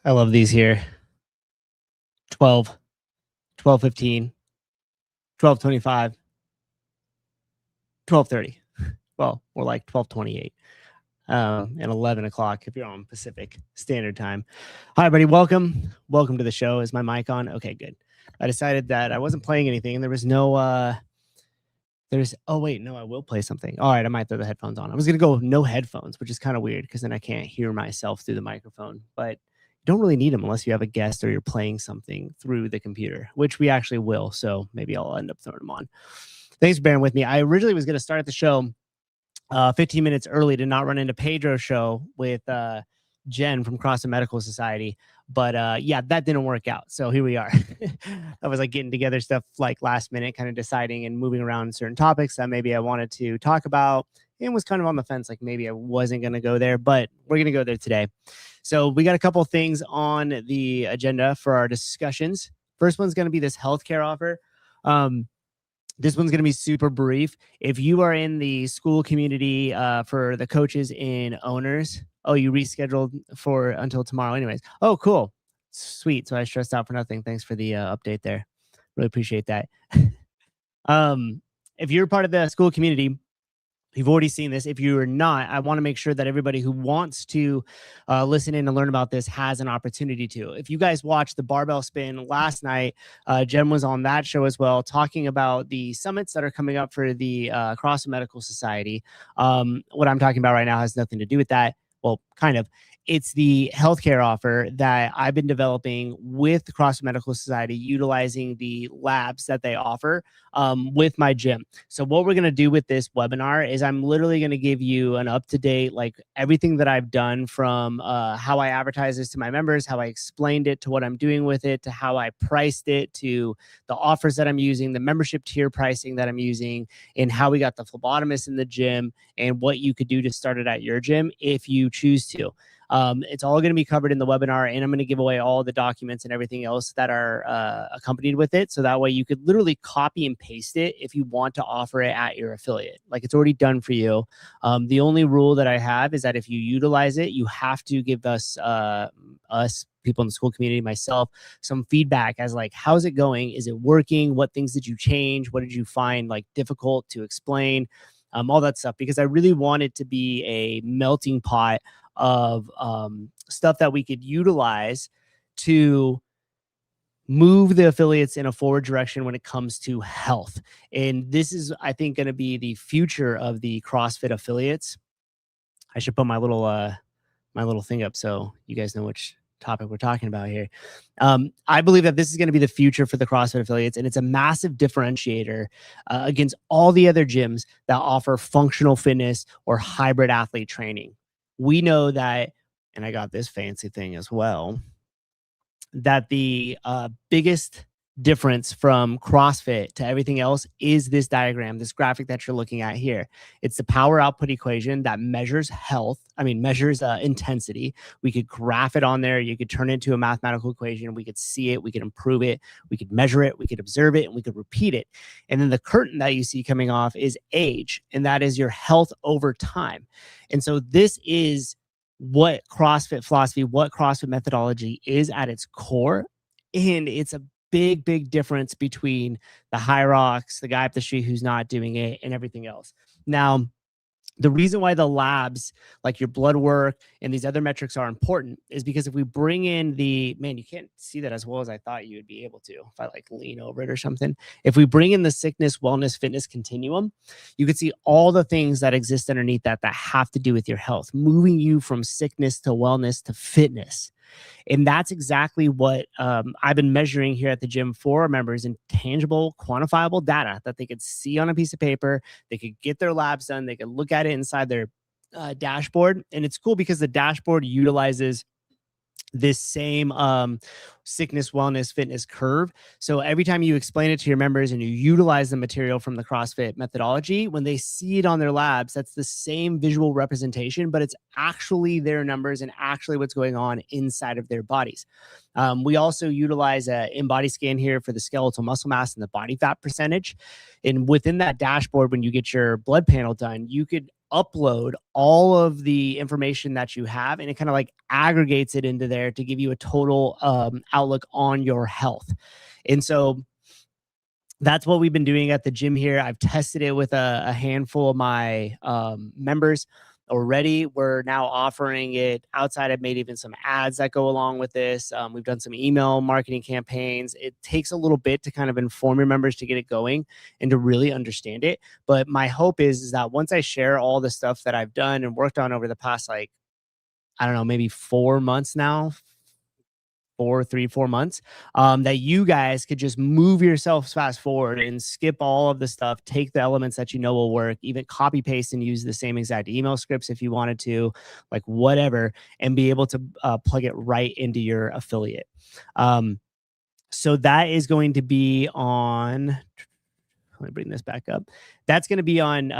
I love these here. 12, 12:15, 12:25, 12:30. Well, more like 12:28. And 11 o'clock if you're on Pacific Standard Time. Hi, everybody. Welcome to the show. Is my mic on? Okay, good. I decided that I wasn't playing anything, and there was no. Oh wait, no, I will play something. All right, I might throw the headphones on. I was gonna go with no headphones, which is kind of weird because then I can't hear myself through the microphone. But you don't really need them unless you have a guest or you're playing something through the computer, which we actually will. So maybe I'll end up throwing them on. Thanks for bearing with me. I originally was gonna start the show 15 minutes early to not run into Pedro's show with Jen from CrossFit Medical Society. But yeah, that didn't work out. So here we are. I was like getting together stuff like last minute, kind of deciding and moving around certain topics that maybe I wanted to talk about, and was kind of on the fence, like maybe I wasn't going to go there, but we're going to go there today. So we got a couple of things on the agenda for our discussions. First one's going to be this healthcare offer. This one's going to be super brief. If you are in the school community for the coaches and owners, you rescheduled for until tomorrow anyways. Oh, cool. Sweet. So I stressed out for nothing. Thanks for the update there. Really appreciate that. If you're part of the school community, you've already seen this. If you are not, I want to make sure that everybody who wants to listen in and learn about this has an opportunity to. If you guys watched the barbell spin last night, Jen was on that show as well, talking about the summits that are coming up for the CrossFit Medical Society. What I'm talking about right now has nothing to do with that. Well, kind of. It's the healthcare offer that I've been developing with the CrossFit Medical Society, utilizing the labs that they offer with my gym. So what we're going to do with this webinar is I'm literally going to give you an up-to-date, like everything that I've done from how I advertise this to my members, how I explained it, to what I'm doing with it, to how I priced it, to the offers that I'm using, the membership tier pricing that I'm using, and how we got the phlebotomist in the gym, and what you could do to start it at your gym if you choose to. It's all going to be covered in the webinar, and I'm going to give away all the documents and everything else that are accompanied with it. So that way you could literally copy and paste it if you want to offer it at your affiliate. Like, it's already done for you. The only rule that I have is that if you utilize it, you have to give us people in the school community, myself, some feedback as like, how's it going? Is it working? What things did you change? What did you find like difficult to explain? All that stuff, because I really want it to be a melting pot of stuff that we could utilize to move the affiliates in a forward direction when it comes to health. And this is, I think, going to be the future of the CrossFit affiliates. I should put my little thing up so you guys know which topic we're talking about here. I believe that this is going to be the future for the CrossFit affiliates, and it's a massive differentiator against all the other gyms that offer functional fitness or hybrid athlete training. We know that, and I got this fancy thing as well, that the biggest difference from CrossFit to everything else is this diagram, this graphic that you're looking at here. It's the power output equation that measures measures intensity. We could graph it on there. You could turn it into a mathematical equation. We could see it. We could improve it. We could measure it. We could observe it, and we could repeat it. And then the curtain that you see coming off is age, and that is your health over time. And so this is what CrossFit philosophy, what CrossFit methodology is at its core. And it's a big difference between the high rocks, the guy up the street who's not doing it, and everything else. Now, the reason why the labs, like your blood work and these other metrics, are important is because if we bring in you can't see that as well as I thought you would be able to if I like lean over it or something. If we bring in the sickness, wellness, fitness continuum, you can see all the things that exist underneath that have to do with your health, moving you from sickness to wellness to fitness. And that's exactly what I've been measuring here at the gym for our members, in tangible, quantifiable data that they could see on a piece of paper. They could get their labs done. They could look at it inside their dashboard. And it's cool because the dashboard utilizes this same sickness, wellness, fitness curve. So every time you explain it to your members and you utilize the material from the CrossFit methodology, when they see it on their labs, that's the same visual representation, but it's actually their numbers and actually what's going on inside of their bodies. We also utilize an in-body scan here for the skeletal muscle mass and the body fat percentage. And within that dashboard, when you get your blood panel done, you could upload all of the information that you have, and it kind of like aggregates it into there to give you a total outlook on your health. And so that's what we've been doing at the gym here. I've tested it with a handful of my members already. We're now offering it outside. I've made even some ads that go along with this. We've done some email marketing campaigns. It takes a little bit to kind of inform your members to get it going and to really understand it. But my hope is that once I share all the stuff that I've done and worked on over the past, like, I don't know, maybe 4 months now, 4 months, that you guys could just move yourselves fast forward and skip all of the stuff, take the elements that you know will work, even copy paste and use the same exact email scripts if you wanted to, like whatever, and be able to plug it right into your affiliate. So that is going to be on, let me bring this back up. That's going to be on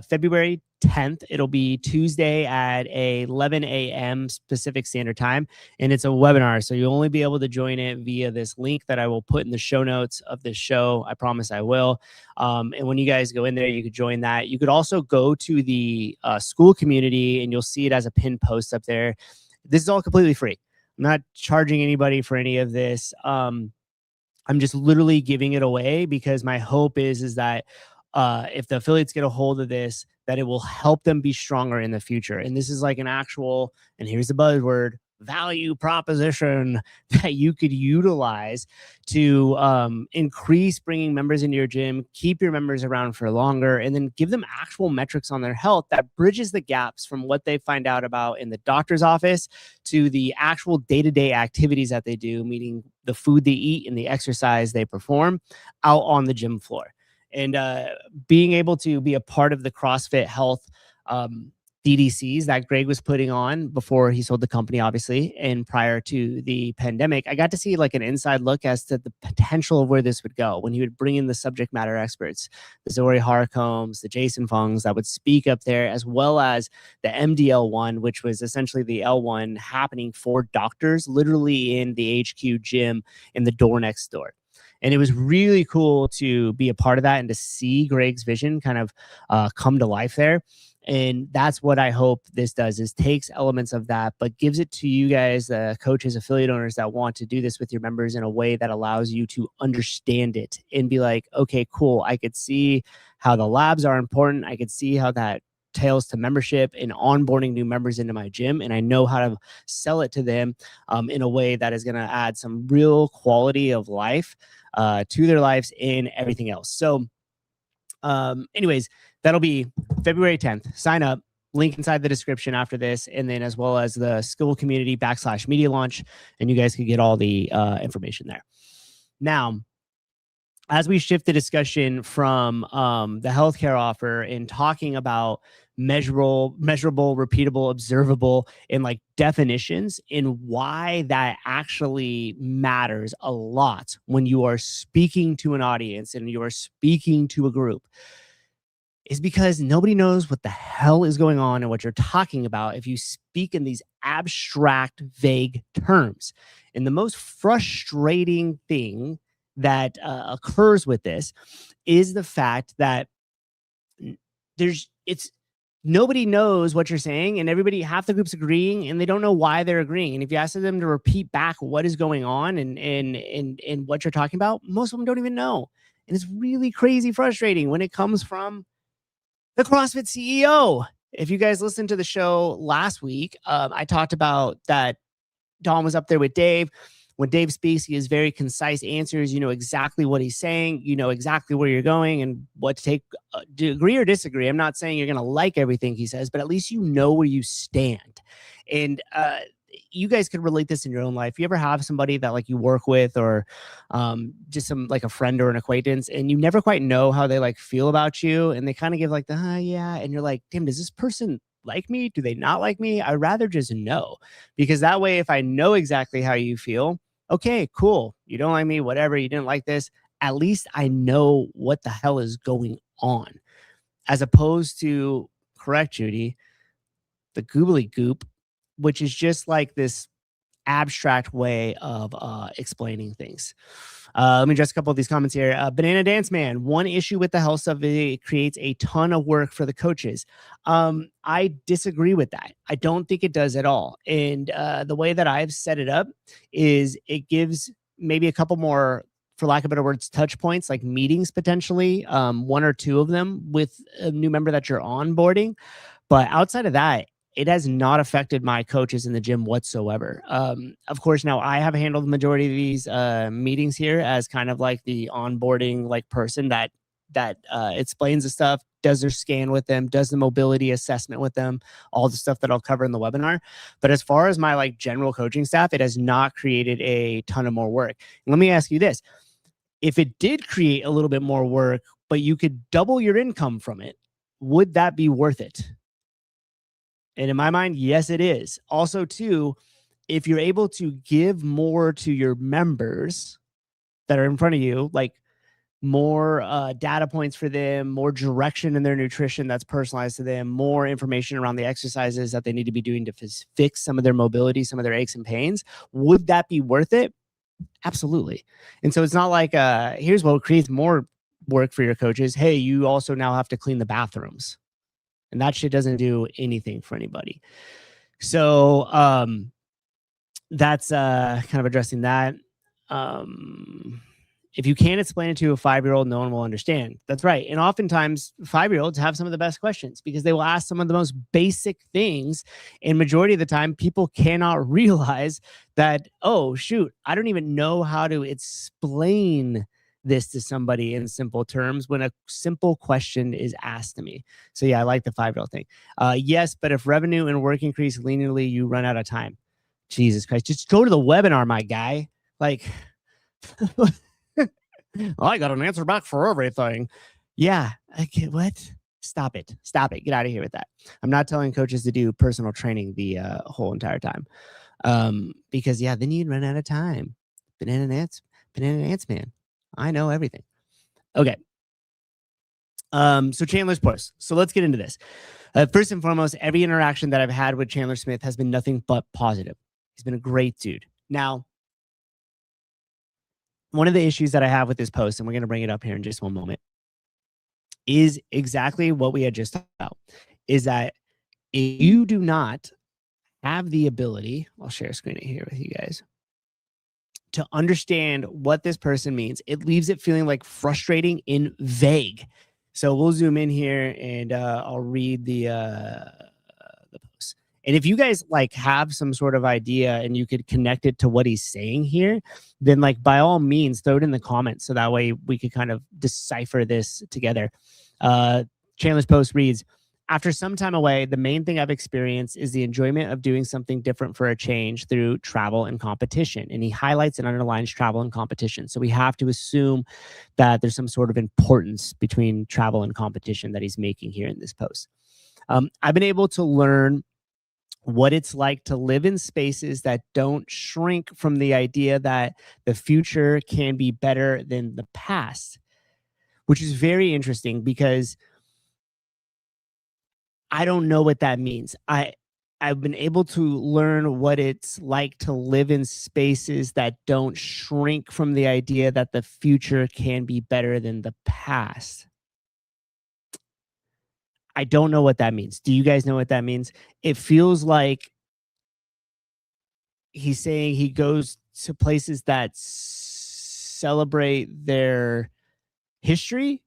February 10th. It'll be Tuesday at 11 a.m. Pacific Standard Time. And it's a webinar. So you'll only be able to join it via this link that I will put in the show notes of this show. I promise I will. And when you guys go in there, you could join that. You could also go to the school community, and you'll see it as a pinned post up there. This is all completely free. I'm not charging anybody for any of this. I'm just literally giving it away because my hope is that if the affiliates get a hold of this, that it will help them be stronger in the future. And this is like an actual, and here's the buzzword, value proposition that you could utilize to increase bringing members into your gym, keep your members around for longer, and then give them actual metrics on their health that bridges the gaps from what they find out about in the doctor's office to the actual day-to-day activities that they do, meaning the food they eat and the exercise they perform out on the gym floor. And being able to be a part of the CrossFit Health DDCs that Greg was putting on before he sold the company, obviously, and prior to the pandemic, I got to see like an inside look as to the potential of where this would go when he would bring in the subject matter experts, the Zori Harcombs, the Jason Fungs that would speak up there, as well as the MDL1, which was essentially the L1 happening for doctors, literally in the HQ gym in the door next door. And it was really cool to be a part of that and to see Greg's vision kind of come to life there. And that's what I hope this does, is takes elements of that, but gives it to you guys, the coaches, affiliate owners that want to do this with your members in a way that allows you to understand it and be like, okay, cool. I could see how the labs are important. I could see how that tails to membership and onboarding new members into my gym. And I know how to sell it to them in a way that is going to add some real quality of life to their lives and everything else. So anyways, that'll be February 10th. Sign up. Link inside the description after this, and then as well as the school community /media launch, and you guys can get all the information there. Now, as we shift the discussion from the healthcare offer and talking about measurable, repeatable, observable, and like definitions, and why that actually matters a lot when you are speaking to an audience and you are speaking to a group, is because nobody knows what the hell is going on and what you're talking about if you speak in these abstract, vague terms. And the most frustrating thing that occurs with this is the fact that nobody knows what you're saying, and everybody, half the group's agreeing, and they don't know why they're agreeing. And if you ask them to repeat back what is going on and what you're talking about, most of them don't even know. And it's really crazy frustrating when it comes from the CrossFit CEO. If you guys listened to the show last week, I talked about that Don was up there with Dave. When Dave speaks, he has very concise answers. You know exactly what he's saying. You know exactly where you're going and what to take. Do you agree or disagree? I'm not saying you're going to like everything he says, but at least you know where you stand. And you guys could relate this in your own life. You ever have somebody that like you work with, or just some like a friend or an acquaintance, and you never quite know how they like feel about you, and they kind of give like the yeah, and you're like, damn, does this person like me? Do they not like me? I'd rather just know, because that way, if I know exactly how you feel, okay, cool. You don't like me, whatever. You didn't like this. At least I know what the hell is going on, as opposed to, correct, Judy, the goobly goop, which is just like this abstract way of explaining things. Let me address a couple of these comments here. Banana Dance Man, one issue with the health stuff is it creates a ton of work for the coaches. I disagree with that. I don't think it does at all. And the way that I've set it up is it gives maybe a couple more, for lack of better words, touch points, like meetings potentially, one or two of them with a new member that you're onboarding. But outside of that, it has not affected my coaches in the gym whatsoever. Of course, now I have handled the majority of these meetings here as kind of like the onboarding like person that explains the stuff, does their scan with them, does the mobility assessment with them, all the stuff that I'll cover in the webinar. But as far as my like general coaching staff, it has not created a ton of more work. And let me ask you this. If it did create a little bit more work, but you could double your income from it, would that be worth it? And in my mind, yes, it is. Also, too, if you're able to give more to your members that are in front of you, like more data points for them, more direction in their nutrition that's personalized to them, more information around the exercises that they need to be doing to fix some of their mobility, some of their aches and pains, would that be worth it? Absolutely. And so it's not like, here's what creates more work for your coaches. Hey, you also now have to clean the bathrooms. And that shit doesn't do anything for anybody. So that's kind of addressing that. If you can't explain it to a 5-year-old, no one will understand. That's right. And oftentimes 5-year-olds have some of the best questions because they will ask some of the most basic things. And majority of the time, people cannot realize that, oh, shoot, I don't even know how to explain this to somebody in simple terms when a simple question is asked to me. So yeah, I like the 5-year-old thing. Yes, but if revenue and work increase linearly, you run out of time. Jesus Christ, just go to the webinar, my guy. Like, I got an answer back for everything. Yeah, what? Stop it. Stop it. Get out of here with that. I'm not telling coaches to do personal training the whole entire time. Because yeah, then you'd run out of time. Banana Ants man. I know everything. Okay. So Chandler's post. So let's get into this. First and foremost, every interaction that I've had with Chandler Smith has been nothing but positive. He's been a great dude. Now, one of the issues that I have with this post, and we're going to bring it up here in just one moment, is exactly what we had just talked about, is that if you do not have the ability, I'll share a screen here with you guys, to understand what this person means, it leaves it feeling like frustrating and vague. So we'll zoom in here and I'll read the post. And if you guys like have some sort of idea and you could connect it to what he's saying here, then like by all means throw it in the comments so that way we could kind of decipher this together. Chandler's post reads, after some time away, the main thing I've experienced is the enjoyment of doing something different for a change through travel and competition. And he highlights and underlines travel and competition. So we have to assume that there's some sort of importance between travel and competition that he's making here in this post. I've been able to learn what it's like to live in spaces that don't shrink from the idea that the future can be better than the past, which is very interesting because I don't know what that means. I've been able to learn what it's like to live in spaces that don't shrink from the idea that the future can be better than the past. I don't know what that means. Do you guys know what that means? It feels like he's saying he goes to places that celebrate their history.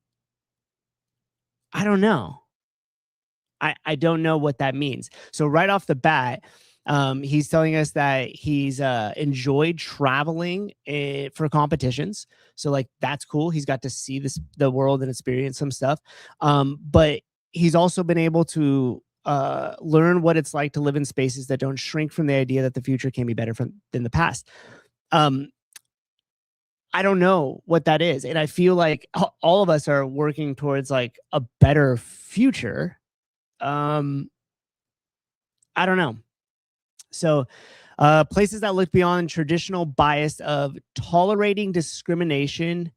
I don't know. I don't know what that means. So right off the bat, he's telling us that he's enjoyed traveling for competitions. So like that's cool. He's got to see the world and experience some stuff. But he's also been able to learn what it's like to live in spaces that don't shrink from the idea that the future can be better than the past. I don't know what that is. And I feel like all of us are working towards like a better future. I don't know. So places that look beyond traditional bias of tolerating discrimination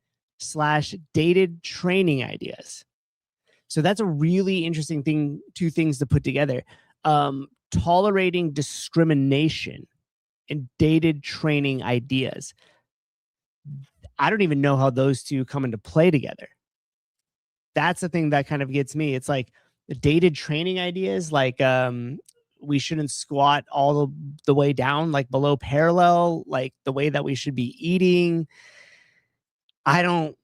/ dated training ideas. So that's a really interesting thing, two things to put together. Tolerating discrimination and dated training ideas. I don't even know how those two come into play together. That's the thing that kind of gets me. It's like the dated training ideas, like we shouldn't squat all the way down, like below parallel, like the way that we should be eating. I don't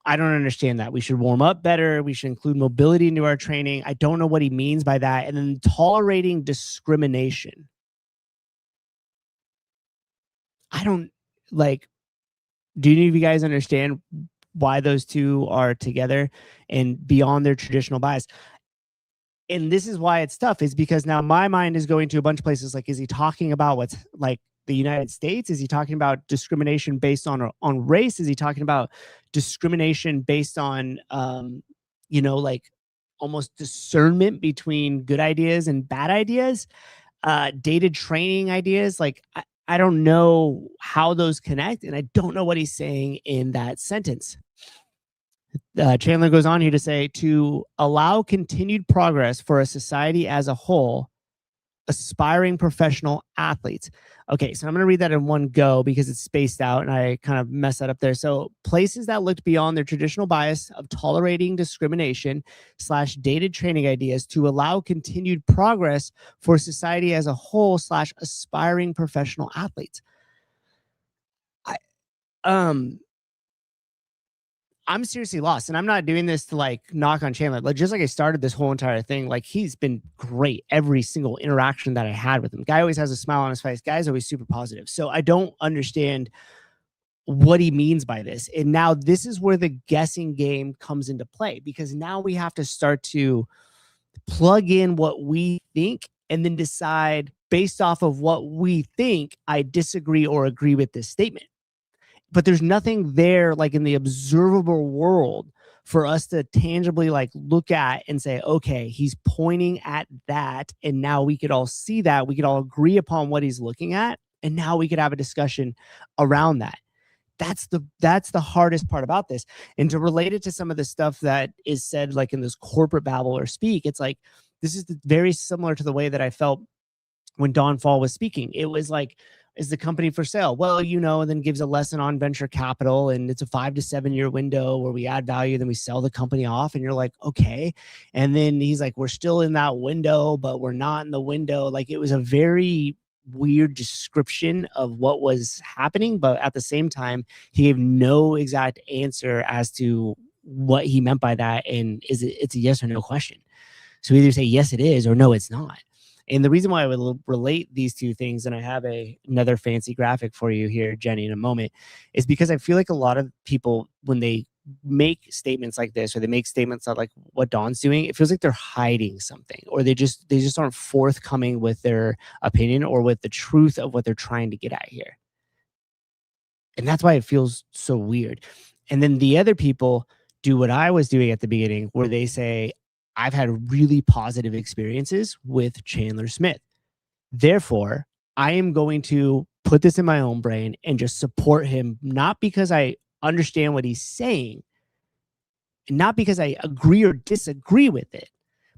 I don't understand that. We should warm up better. We should include mobility into our training. I don't know what he means by that. And then tolerating discrimination. I don't like, do any of you guys understand why those two are together and beyond their traditional bias? And this is why it's tough, is because now my mind is going to a bunch of places. Like, is he talking about what's like the United States? Is he talking about discrimination based on race? Is he talking about discrimination based on like almost discernment between good ideas and bad ideas, dated training ideas? Like, I don't know how those connect, and I don't know what he's saying in that sentence. Chandler goes on here to say, to allow continued progress for a society as a whole, aspiring professional athletes. Okay, so I'm going to read that in one go because it's spaced out and I kind of messed that up there. So places that looked beyond their traditional bias of tolerating discrimination / dated training ideas to allow continued progress for society as a whole / aspiring professional athletes. I'm seriously lost, and I'm not doing this to like knock on Chandler. Like, just like I started this whole entire thing, like he's been great every single interaction that I had with him. Guy always has a smile on his face. Guy's always super positive. So I don't understand what he means by this. And now this is where the guessing game comes into play, because now we have to start to plug in what we think and then decide based off of what we think, I disagree or agree with this statement. But there's nothing there, like in the observable world, for us to tangibly like look at and say, okay, he's pointing at that, and now we could all see that, we could all agree upon what he's looking at, and now we could have a discussion around that. That's the hardest part about this. And to relate it to some of the stuff that is said like in this corporate babble or speak, it's like this is very similar to the way that I felt when Don Fall was speaking. It was like, is the company for sale? Well, and then gives a lesson on venture capital, and it's a 5 to 7 year window where we add value, then we sell the company off, and you're like, okay. And then he's like, we're still in that window, but we're not in the window. Like, it was a very weird description of what was happening, but at the same time, he gave no exact answer as to what he meant by that. And it's a yes or no question. So either say yes, it is, or no, it's not. And the reason why I would relate these two things, and I have another fancy graphic for you here, Jenny, in a moment, is because I feel like a lot of people, when they make statements like this, or they make statements like what Don's doing, it feels like they're hiding something, or they just aren't forthcoming with their opinion or with the truth of what they're trying to get at here. And that's why it feels so weird. And then the other people do what I was doing at the beginning, where they say, I've had really positive experiences with Chandler Smith. Therefore, I am going to put this in my own brain and just support him, not because I understand what he's saying, not because I agree or disagree with it,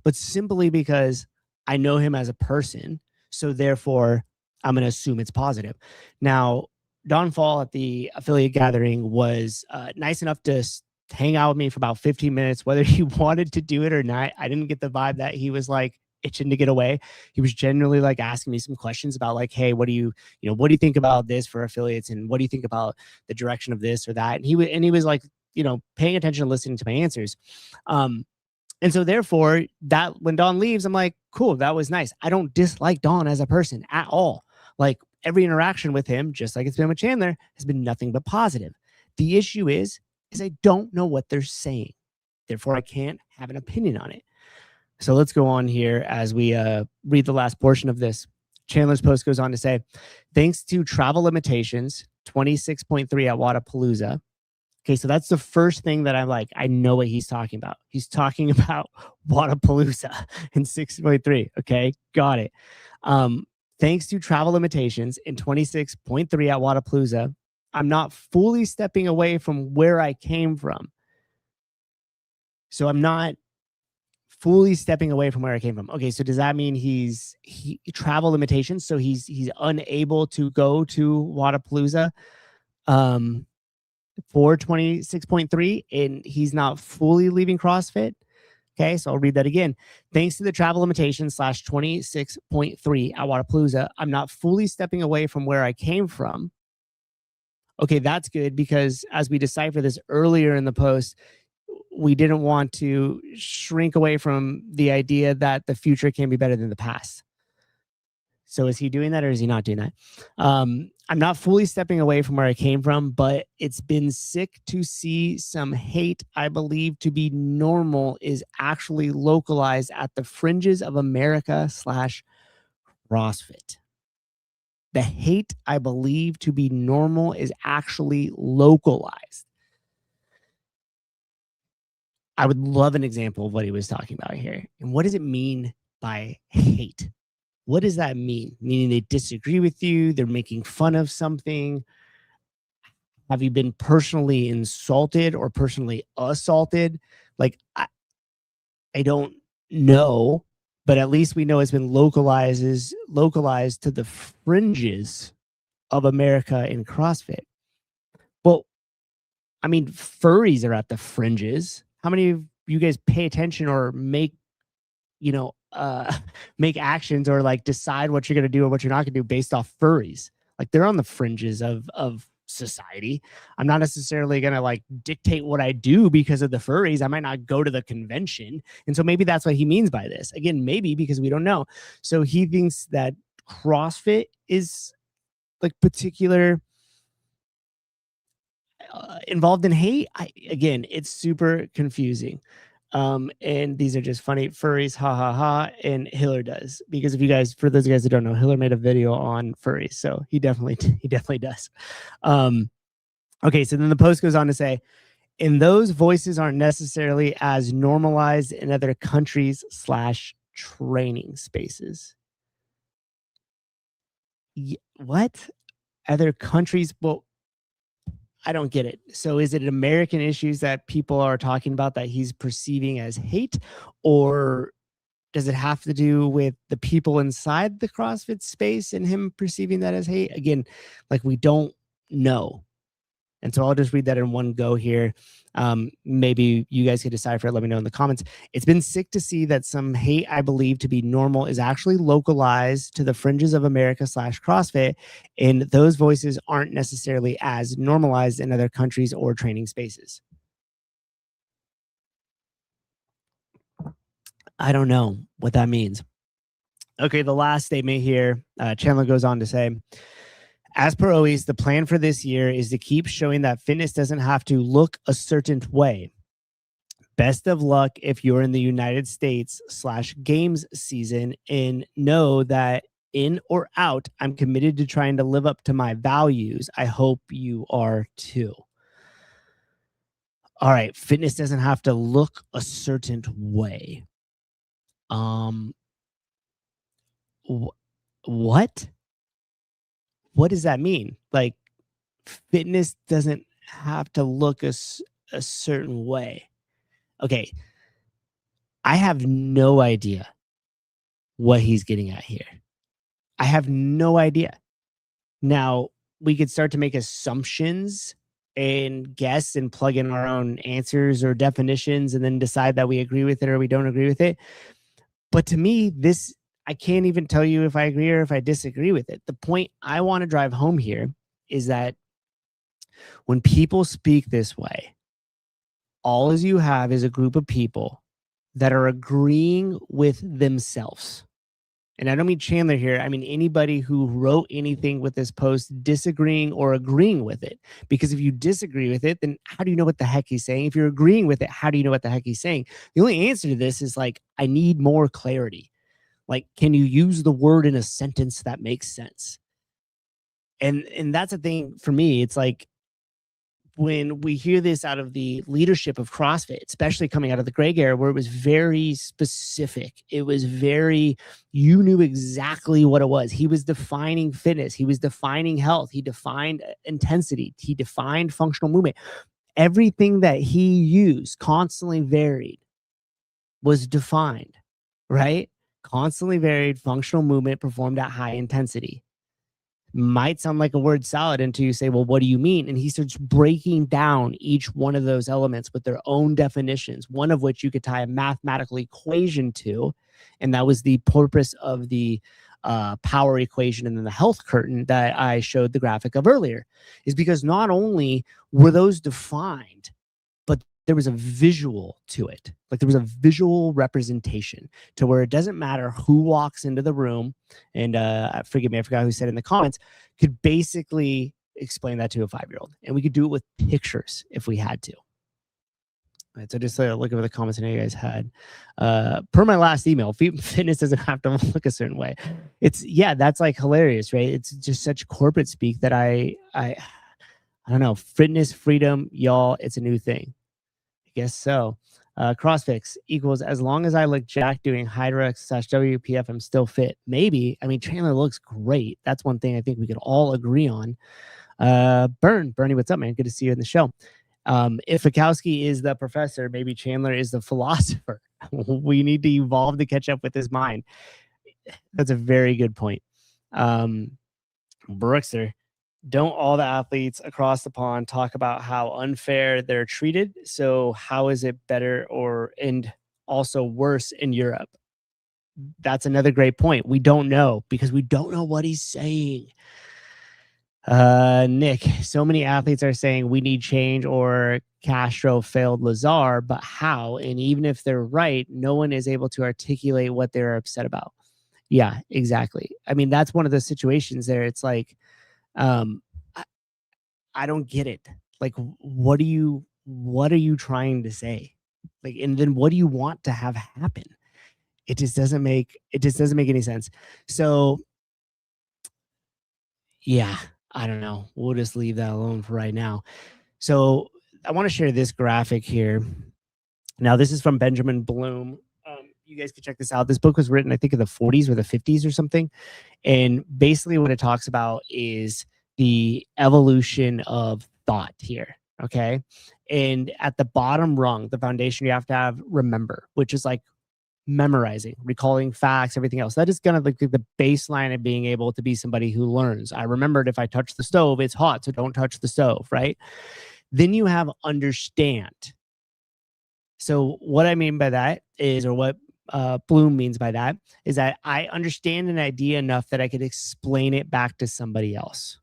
but simply because I know him as a person. So therefore, I'm going to assume it's positive. Now, Don Fall at the affiliate gathering was nice enough to hang out with me for about 15 minutes, whether he wanted to do it or not. I didn't get the vibe that he was like itching to get away. He was generally like asking me some questions about like, hey, what do you think about this for affiliates? And what do you think about the direction of this or that? And he was like, paying attention and listening to my answers. And so therefore, that when Don leaves, I'm like, cool, that was nice. I don't dislike Don as a person at all. Like, every interaction with him, just like it's been with Chandler, has been nothing but positive. The issue is I don't know what they're saying. Therefore, I can't have an opinion on it. So let's go on here as we read the last portion of this. Chandler's post goes on to say, thanks to travel limitations, 26.3 at Wadapalooza. Okay, so that's the first thing that I'm like, I know what he's talking about. He's talking about Wadapalooza in 6.3. Okay, got it. Thanks to travel limitations in 26.3 at Wadapalooza, I'm not fully stepping away from where I came from. So I'm not fully stepping away from where I came from. Okay, so does that mean he travel limitations? So he's unable to go to Wadapalooza? for 26.3, and he's not fully leaving CrossFit. Okay, so I'll read that again. Thanks to the travel limitations slash 26.3 at Wadapalooza, I'm not fully stepping away from where I came from. Okay, that's good, because as we decipher this earlier in the post, we didn't want to shrink away from the idea that the future can be better than the past. So is he doing that, or is he not doing that? I'm not fully stepping away from where I came from, but it's been sick to see some hate I believe to be normal is actually localized at the fringes of America slash CrossFit. The hate I believe to be normal is actually localized. I would love an example of what he was talking about here. And what does it mean by hate? What does that mean? Meaning they disagree with you, they're making fun of something. Have you been personally insulted or personally assaulted? Like, I don't know, but at least we know it's been localized to the fringes of America in CrossFit. Well, I mean, furries are at the fringes. How many of you guys pay attention or make, make actions or like decide what you're going to do or what you're not going to do based off furries? Like, they're on the fringes of society. I'm not necessarily going to like dictate what I do because of the furries. I might not go to the convention. And so maybe that's what he means by this. Again, maybe, because we don't know. So he thinks that CrossFit is like particular involved in hate. Again, it's super confusing. And these are just funny. Furries, ha ha ha. And Hiller does, because if you guys, for those guys that don't know, Hiller made a video on furries, so he definitely does. Okay, so then the post goes on to say, and those voices aren't necessarily as normalized in other countries slash training spaces. What? Other countries? Well, I don't get it. So is it American issues that people are talking about that he's perceiving as hate, or does it have to do with the people inside the CrossFit space and him perceiving that as hate? Again, like, we don't know. And so I'll just read that in one go here. Maybe you guys could decipher it. Let me know in the comments. It's been sick to see that some hate I believe to be normal is actually localized to the fringes of America slash CrossFit, and those voices aren't necessarily as normalized in other countries or training spaces. I don't know what that means. Okay, the last statement here, Chandler goes on to say, as per always, the plan for this year is to keep showing that fitness doesn't have to look a certain way. Best of luck if you're in the United States / games season, and know that in or out, I'm committed to trying to live up to my values. I hope you are too. All right, fitness doesn't have to look a certain way. What? What does that mean? Like, fitness doesn't have to look a certain way. Okay, I have no idea what he's getting at here. I have no idea. Now, we could start to make assumptions and guess and plug in our own answers or definitions and then decide that we agree with it or we don't agree with it. But to me, this, I can't even tell you if I agree or if I disagree with it. The point I want to drive home here is that when people speak this way, all you have is a group of people that are agreeing with themselves. And I don't mean Chandler here. I mean anybody who wrote anything with this post disagreeing or agreeing with it. Because if you disagree with it, then how do you know what the heck he's saying? If you're agreeing with it, how do you know what the heck he's saying? The only answer to this is like, I need more clarity. Like, can you use the word in a sentence that makes sense? And that's the thing for me. It's like, when we hear this out of the leadership of CrossFit, especially coming out of the Greg era, where it was very specific, it was very, you knew exactly what it was. He was defining fitness. He was defining health. He defined intensity. He defined functional movement. Everything that he used, constantly varied, was defined, right? Constantly varied functional movement performed at high intensity. might sound like a word salad until you say, well, what do you mean? And he starts breaking down each one of those elements with their own definitions, one of which you could tie a mathematical equation to. And that was the purpose of the power equation and then the health curtain that I showed the graphic of earlier, is because not only were those defined, but there was a visual to it. Like there was a visual representation to where it doesn't matter who walks into the room. And forgive me, I forgot who said in the comments, could basically explain that to a 5-year-old. And we could do it with pictures if we had to. All right, so just look over the comments I know you guys had. Per my last email, fitness doesn't have to look a certain way. That's like hilarious, right? It's just such corporate speak that I don't know. Fitness freedom, y'all, it's a new thing. I guess so. CrossFix equals as long as I look jacked doing Hydra/WPF, I'm still fit. Maybe. I mean, Chandler looks great. That's one thing I think we could all agree on. Bernie, what's up, man? Good to see you in the show. If Fikowski is the professor, maybe Chandler is the philosopher. We need to evolve to catch up with his mind. That's a very good point. Brookster, don't all the athletes across the pond talk about how unfair they're treated? So how is it better and also worse in Europe? That's another great point. We don't know because we don't know what he's saying. Nick, so many athletes are saying we need change or Castro failed Lazar, but how? And even if they're right, no one is able to articulate what they're upset about. Yeah, exactly. I mean, that's one of the situations there. It's like, I don't get it. Like, what are you trying to say? Like, and then what do you want to have happen? It just doesn't make any sense. So yeah, I don't know. We'll just leave that alone for right now. So I want to share this graphic here. Now, this is from Benjamin Bloom. You guys can check this out. This book was written, I think, in the 40s or the 50s or something. And basically what it talks about is the evolution of thought here. Okay. And at the bottom rung, the foundation, you have to have remember, which is like memorizing, recalling facts, everything else. That is kind of like the baseline of being able to be somebody who learns. I remembered if I touch the stove, it's hot, so don't touch the stove, right? Then you have understand. So what I mean by that is, or what Bloom means by that, is that I understand an idea enough that I could explain it back to somebody else.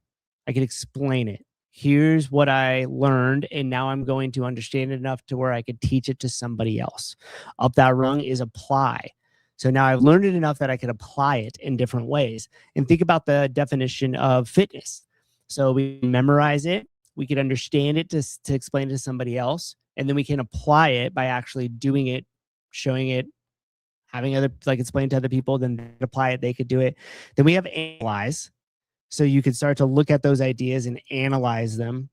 I could explain it. Here's what I learned, and now I'm going to understand it enough to where I could teach it to somebody else. Up that rung is apply. So now I've learned it enough that I could apply it in different ways. And think about the definition of fitness. So we memorize it, we could understand it to explain it to somebody else, and then we can apply it by actually doing it, showing it, having other, like, explain to other people, then apply it, they could do it. Then we have analyze. So you could start to look at those ideas and analyze them,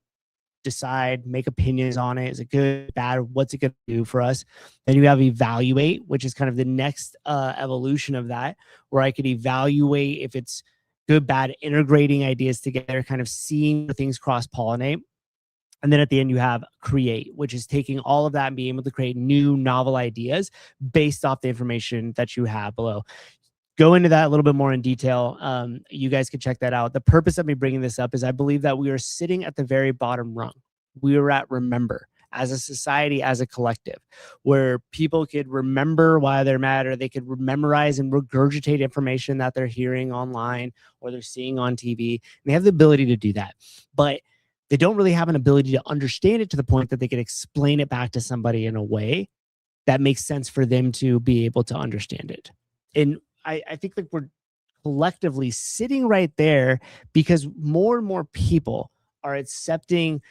decide, make opinions on it. Is it good, bad? What's it going to do for us? Then you have evaluate, which is kind of the next evolution of that, where I could evaluate if it's good, bad, integrating ideas together, kind of seeing where things cross-pollinate. And then at the end, you have create, which is taking all of that and being able to create new novel ideas based off the information that you have below. Go into that a little bit more in detail. You guys can check that out. The purpose of me bringing this up is I believe that we are sitting at the very bottom rung. We are at remember as a society, as a collective, where people could remember why they're mad, or they could memorize and regurgitate information that they're hearing online or they're seeing on TV. And they have the ability to do that. But they don't really have an ability to understand it to the point that they can explain it back to somebody in a way that makes sense for them to be able to understand it. And I think that we're collectively sitting right there because more and more people are accepting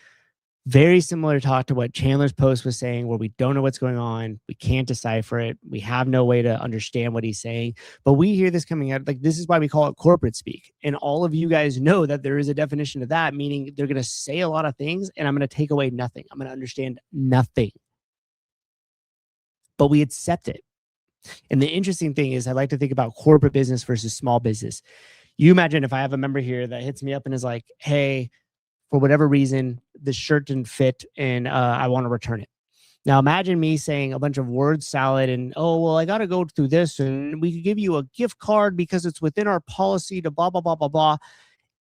very similar talk to what Chandler's post was saying, where we don't know what's going on. We can't decipher it. We have no way to understand what he's saying. But we hear this coming out. Like, this is why we call it corporate speak. And all of you guys know that there is a definition of that, meaning they're going to say a lot of things and I'm going to take away nothing. I'm going to understand nothing. But we accept it. And the interesting thing is, I like to think about corporate business versus small business. You imagine if I have a member here that hits me up and is like, hey, for whatever reason, the shirt didn't fit and I want to return it. Now, imagine me saying a bunch of word salad and, oh, well, I got to go through this and we could give you a gift card because it's within our policy to blah, blah, blah, blah, blah.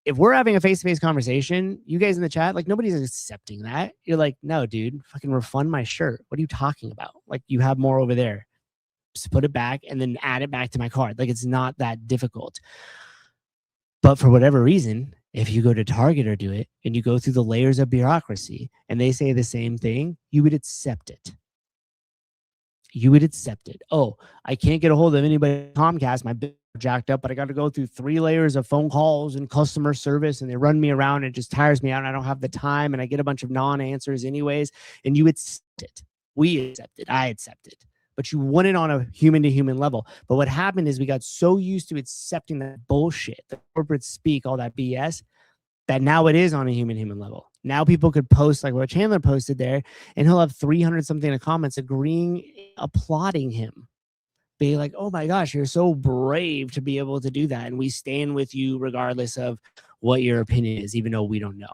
if we're having a face-to-face conversation, you guys in the chat, like nobody's accepting that. You're like, no, dude, fucking refund my shirt. What are you talking about? Like you have more over there. Just put it back and then add it back to my card. Like it's not that difficult. But for whatever reason, if you go to Target or do it and you go through the layers of bureaucracy and they say the same thing, you would accept it. You would accept it. Oh, I can't get a hold of anybody at Comcast. My bill jacked up, but I got to go through 3 layers of phone calls and customer service, and they run me around. And it just tires me out, and I don't have the time, and I get a bunch of non-answers anyways. And you accept it. We accept it. I accept it. But you want it on a human-to-human level. But what happened is we got so used to accepting that bullshit, the corporate speak, all that BS, that now it is on a human level. Now people could post like what Chandler posted there, and he'll have 300 something in comments agreeing, applauding him, being like, oh my gosh, you're so brave to be able to do that. And we stand with you regardless of what your opinion is, even though we don't know.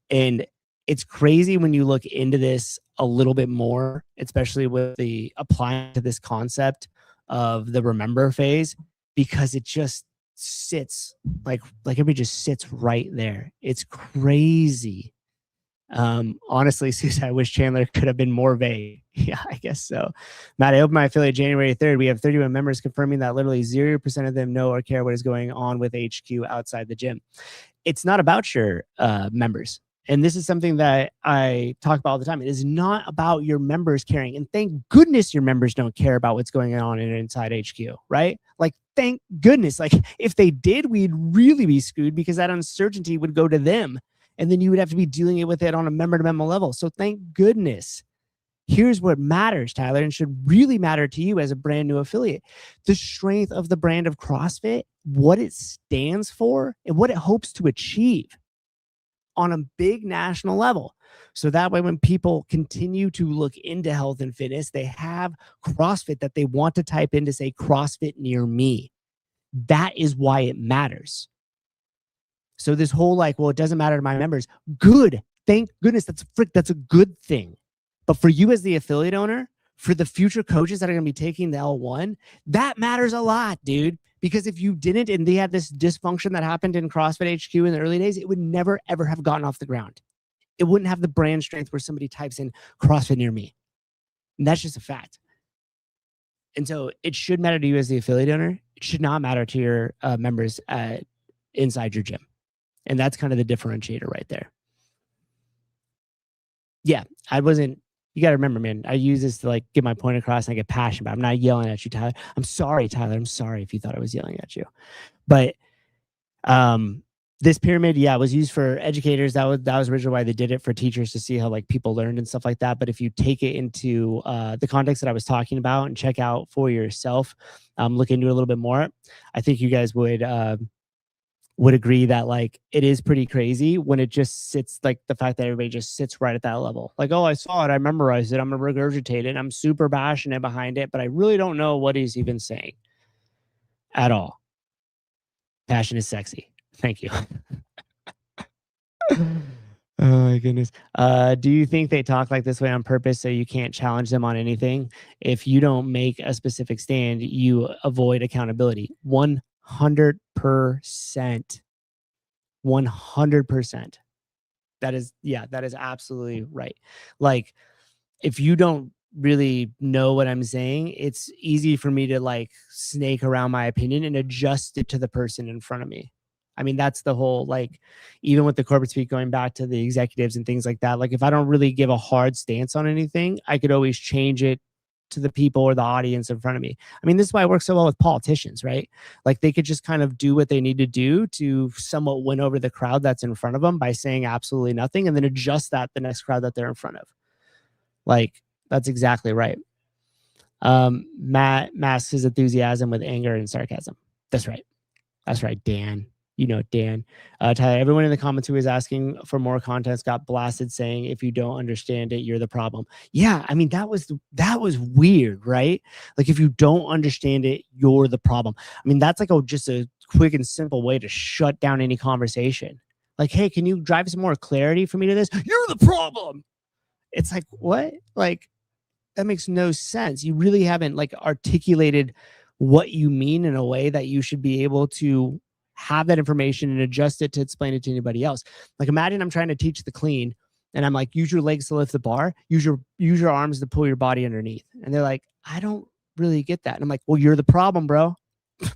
And it's crazy when you look into this a little bit more, especially with the applying to this concept of the remember phase, because it just sits like everybody just sits right there. It's crazy. Honestly, Souza, I wish Chandler could have been more vague. Yeah, I guess so. Matt, I opened my affiliate January 3rd. We have 31 members confirming that literally 0% of them know or care what is going on with HQ outside the gym. It's not about your members. And this is something that I talk about all the time. It is not about your members caring. And thank goodness your members don't care about what's going on inside HQ, right? Like, thank goodness. Like, if they did, we'd really be screwed because that uncertainty would go to them. And then you would have to be dealing with it on a member-to-member level. So thank goodness. Here's what matters, Tyler, and should really matter to you as a brand new affiliate. The strength of the brand of CrossFit, what it stands for, and what it hopes to achieve on a big national level. So that way, when people continue to look into health and fitness, they have CrossFit that they want to type in to say CrossFit near me. That is why it matters. So this whole like, well, it doesn't matter to my members. Good. Thank goodness. That's a good thing. But for you as the affiliate owner, for the future coaches that are going to be taking the L1, that matters a lot, dude. Because if you didn't and they had this dysfunction that happened in CrossFit HQ in the early days, it would never, ever have gotten off the ground. It wouldn't have the brand strength where somebody types in CrossFit near me. And that's just a fact. And so it should matter to you as the affiliate owner. It should not matter to your members inside your gym. And that's kind of the differentiator right there. Yeah, you got to remember, man, I use this to like get my point across and I get passionate, but I'm not yelling at you, Tyler. I'm sorry, Tyler. I'm sorry if you thought I was yelling at you. But this pyramid, yeah, was used for educators. That was originally why they did it, for teachers to see how like people learned and stuff like that. But if you take it into the context that I was talking about and check out for yourself, look into it a little bit more, I think you guys would agree that like it is pretty crazy when it just sits, like the fact that everybody just sits right at that level. Like, oh, I saw it, I memorized it, I'm gonna regurgitate it, I'm super passionate behind it, but I really don't know what he's even saying at all. Passion is sexy. Thank you. Oh my goodness. Do you think they talk like this way on purpose so you can't challenge them on anything? If you don't make a specific stand, you avoid accountability. 100%. 100%. That is absolutely right. Like, if you don't really know what I'm saying, it's easy for me to like snake around my opinion and adjust it to the person in front of me. I mean, that's the whole, like, even with the corporate speak, going back to the executives and things like that, like if I don't really give a hard stance on anything, I could always change it to the people or the audience in front of me. I mean, this is why it works so well with politicians, right? Like they could just kind of do what they need to do to somewhat win over the crowd that's in front of them by saying absolutely nothing, and then adjust that the next crowd that they're in front of. Like, that's exactly right. Matt masks his enthusiasm with anger and sarcasm. That's right. That's right, Dan. You know, Dan. Tyler, everyone in the comments who was asking for more content got blasted saying, if you don't understand it, you're the problem. Yeah, I mean, that was weird, right? Like, if you don't understand it, you're the problem. I mean, that's like just a quick and simple way to shut down any conversation. Like, hey, can you drive some more clarity for me to this? You're the problem. It's like, what? Like, that makes no sense. You really haven't like articulated what you mean in a way that you should be able to have that information and adjust it to explain it to anybody else. Like imagine I'm trying to teach the clean and I'm like, use your legs to lift the bar, use your arms to pull your body underneath. And they're like, I don't really get that. And I'm like, well, you're the problem, bro.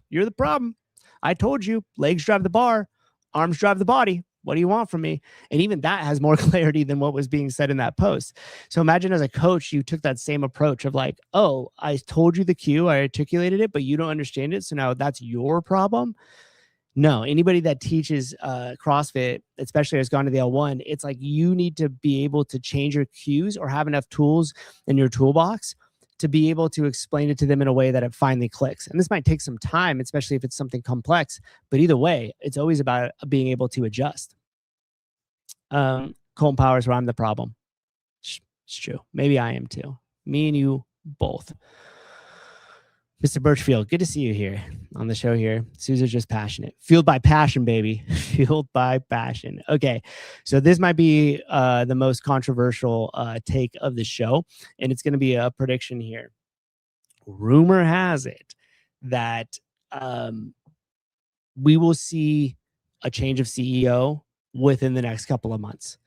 You're the problem. I told you, legs drive the bar, arms drive the body. What do you want from me? And even that has more clarity than what was being said in that post. So imagine as a coach, you took that same approach of like, oh, I told you the cue, I articulated it, but you don't understand it. So now that's your problem. No, anybody that teaches CrossFit, especially has gone to the L1, it's like you need to be able to change your cues or have enough tools in your toolbox to be able to explain it to them in a way that it finally clicks. And this might take some time, especially if it's something complex, but either way, it's always about being able to adjust. Colton Powers, where I'm the problem. It's true. Maybe I am too. Me and you both. Mr. Birchfield, good to see you here on the show here. Souza's just passionate. Fueled by passion, baby. Fueled by passion. Okay, so this might be the most controversial take of the show, and it's going to be a prediction here. Rumor has it that we will see a change of CEO within the next couple of months.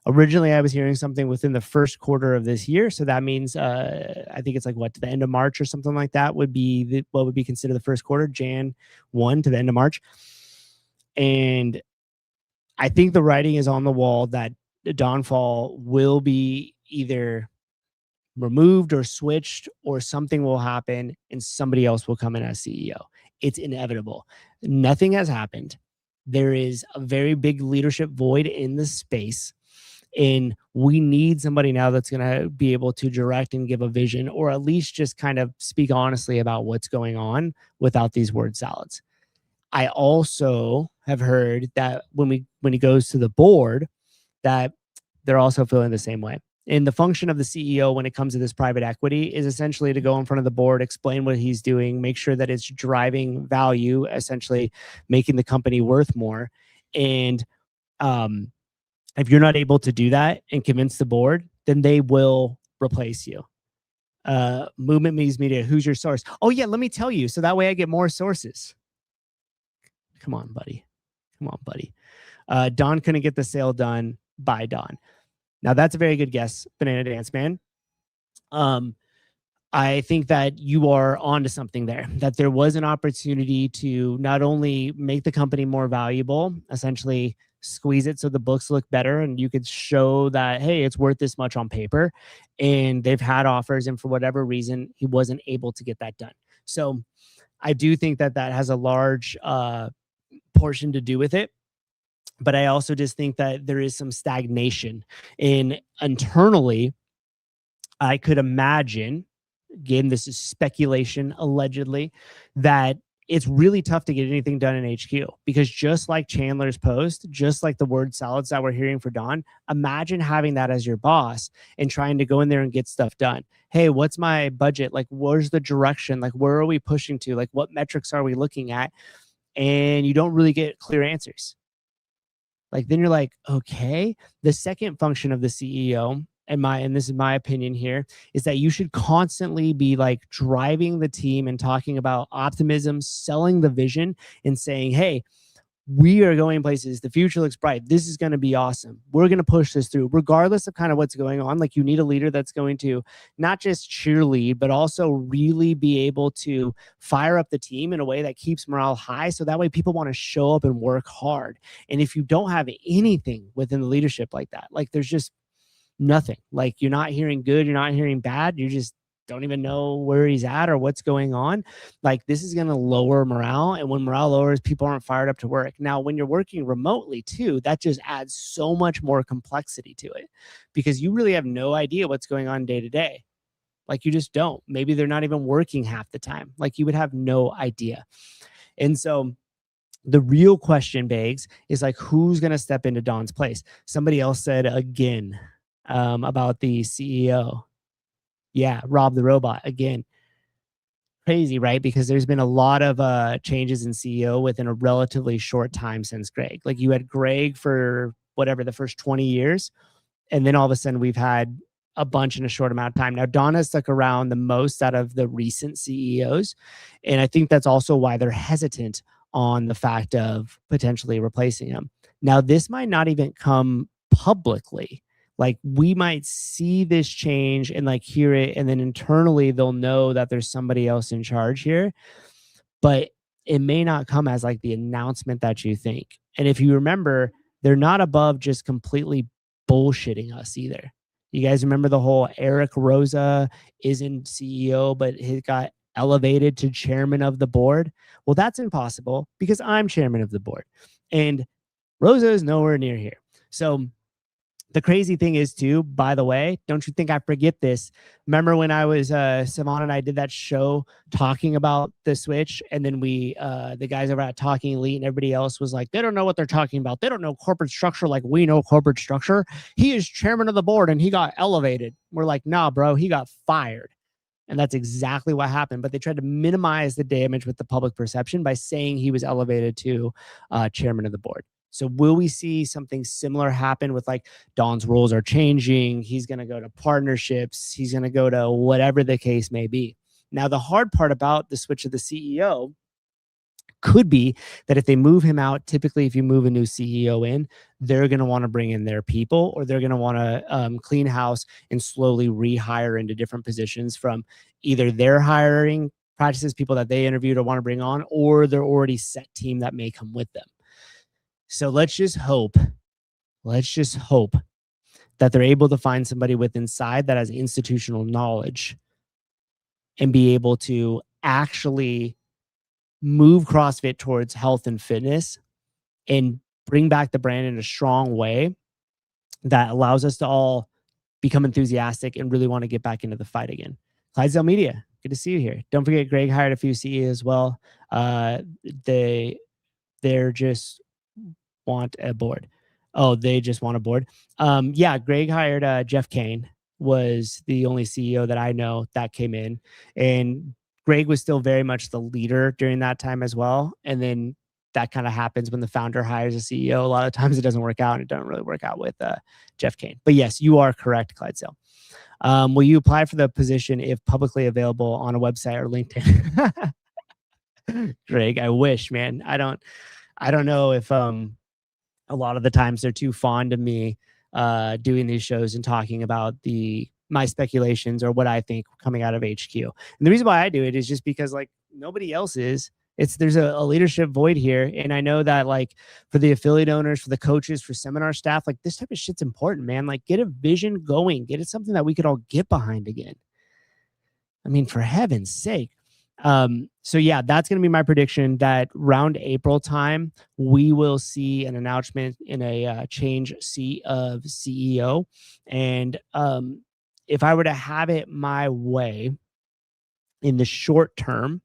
Originally, I was hearing something within the first quarter of this year. So that means I think it's like what, to the end of March or something like that would be what would be considered the first quarter, Jan 1 to the end of March. And I think the writing is on the wall that Don Fall will be either removed or switched, or something will happen and somebody else will come in as CEO. It's inevitable. Nothing has happened. There is a very big leadership void in the space. And we need somebody now that's going to be able to direct and give a vision, or at least just kind of speak honestly about what's going on without these word salads. I also have heard that when he goes to the board, that they're also feeling the same way. And the function of the CEO when it comes to this private equity is essentially to go in front of the board, explain what he's doing, make sure that it's driving value, essentially making the company worth more. And if you're not able to do that and convince the board, then they will replace you. Movement News Media, who's your source? Oh yeah, let me tell you. So that way I get more sources. Come on, buddy. Come on, buddy. Don couldn't get the sale done by Don. Now that's a very good guess, Banana Dance Man. I think that you are onto something there, that there was an opportunity to not only make the company more valuable, essentially squeeze it so the books look better and you could show that, hey, it's worth this much on paper. And they've had offers, and for whatever reason, he wasn't able to get that done. So I do think that that has a large portion to do with it. But I also just think that there is some stagnation internally. I could imagine, again, this is speculation, allegedly, that it's really tough to get anything done in HQ, because just like Chandler's post, just like the word salads that we're hearing for Don, imagine having that as your boss and trying to go in there and get stuff done. Hey, what's my budget? Like, where's the direction? Like, where are we pushing to? Like, what metrics are we looking at? And you don't really get clear answers. Like, then you're like, okay. The second function of the CEO, and this is my opinion here, is that you should constantly be like driving the team and talking about optimism, selling the vision, and saying, hey, we are going places. The future looks bright. This is going to be awesome. We're going to push this through, regardless of kind of what's going on. Like, you need a leader that's going to not just cheerlead, but also really be able to fire up the team in a way that keeps morale high. So that way people want to show up and work hard. And if you don't have anything within the leadership like that, like there's just nothing, like you're not hearing good, you're not hearing bad, you just don't even know where he's at or what's going on, like this is going to lower morale. And when morale lowers, people aren't fired up to work. Now, when you're working remotely too, that just adds so much more complexity to it, because you really have no idea what's going on day to day. Like, you just don't. Maybe they're not even working half the time. Like, you would have no idea. And so the real question begs is like, who's going to step into Don's place? Somebody else said again about the CEO. Yeah, Rob the Robot again. Crazy, right? Because there's been a lot of changes in CEO within a relatively short time since Greg. Like, you had Greg for whatever, the first 20 years. And then all of a sudden we've had a bunch in a short amount of time. Now, Donna stuck around the most out of the recent CEOs. And I think that's also why they're hesitant on the fact of potentially replacing him. Now, this might not even come publicly. Like, we might see this change and like hear it, and then internally they'll know that there's somebody else in charge here, but it may not come as like the announcement that you think. And if you remember, they're not above just completely bullshitting us either. You guys remember the whole Eric Rosa isn't CEO, but he got elevated to chairman of the board? Well, that's impossible because I'm chairman of the board. And Rosa is nowhere near here. So the crazy thing is too, by the way, don't you think I forget this? Remember when I was Savon and I did that show talking about the switch, and then we the guys over at Talking Elite and everybody else was like, they don't know what they're talking about. They don't know corporate structure like we know corporate structure. He is chairman of the board and he got elevated. We're like, nah, bro, he got fired. And that's exactly what happened. But they tried to minimize the damage with the public perception by saying he was elevated to chairman of the board. So will we see something similar happen with like Don's roles are changing? He's going to go to partnerships. He's going to go to whatever the case may be. Now, the hard part about the switch of the CEO could be that if they move him out, typically if you move a new CEO in, they're going to want to bring in their people, or they're going to want to clean house and slowly rehire into different positions from either their hiring practices, people that they interviewed or want to bring on, or their already set team that may come with them. So let's just hope that they're able to find somebody with inside that has institutional knowledge and be able to actually move CrossFit towards health and fitness and bring back the brand in a strong way that allows us to all become enthusiastic and really want to get back into the fight again. Clydesdale Media, good to see you here. Don't forget, Greg hired a few CEOs as well. They're just want a board. Oh, they just want a board. Yeah, Greg hired Jeff Kane, was the only CEO that I know that came in. And Greg was still very much the leader during that time as well. And then that kind of happens when the founder hires a CEO. A lot of times it doesn't work out, and it doesn't really work out with Jeff Kane. But yes, you are correct, Clydesdale. Will you apply for the position if publicly available on a website or LinkedIn? Greg, I wish, man. I don't know if a lot of the times they're too fond of me doing these shows and talking about my speculations or what I think coming out of HQ. And the reason why I do it is just because like nobody else is. There's a leadership void here. And I know that like for the affiliate owners, for the coaches, for seminar staff, like this type of shit's important, man. Like get a vision going, get it something that we could all get behind again. I mean, for heaven's sake. So yeah, that's going to be my prediction that around April time, we will see an announcement in a change of CEO. And if I were to have it my way in the short term,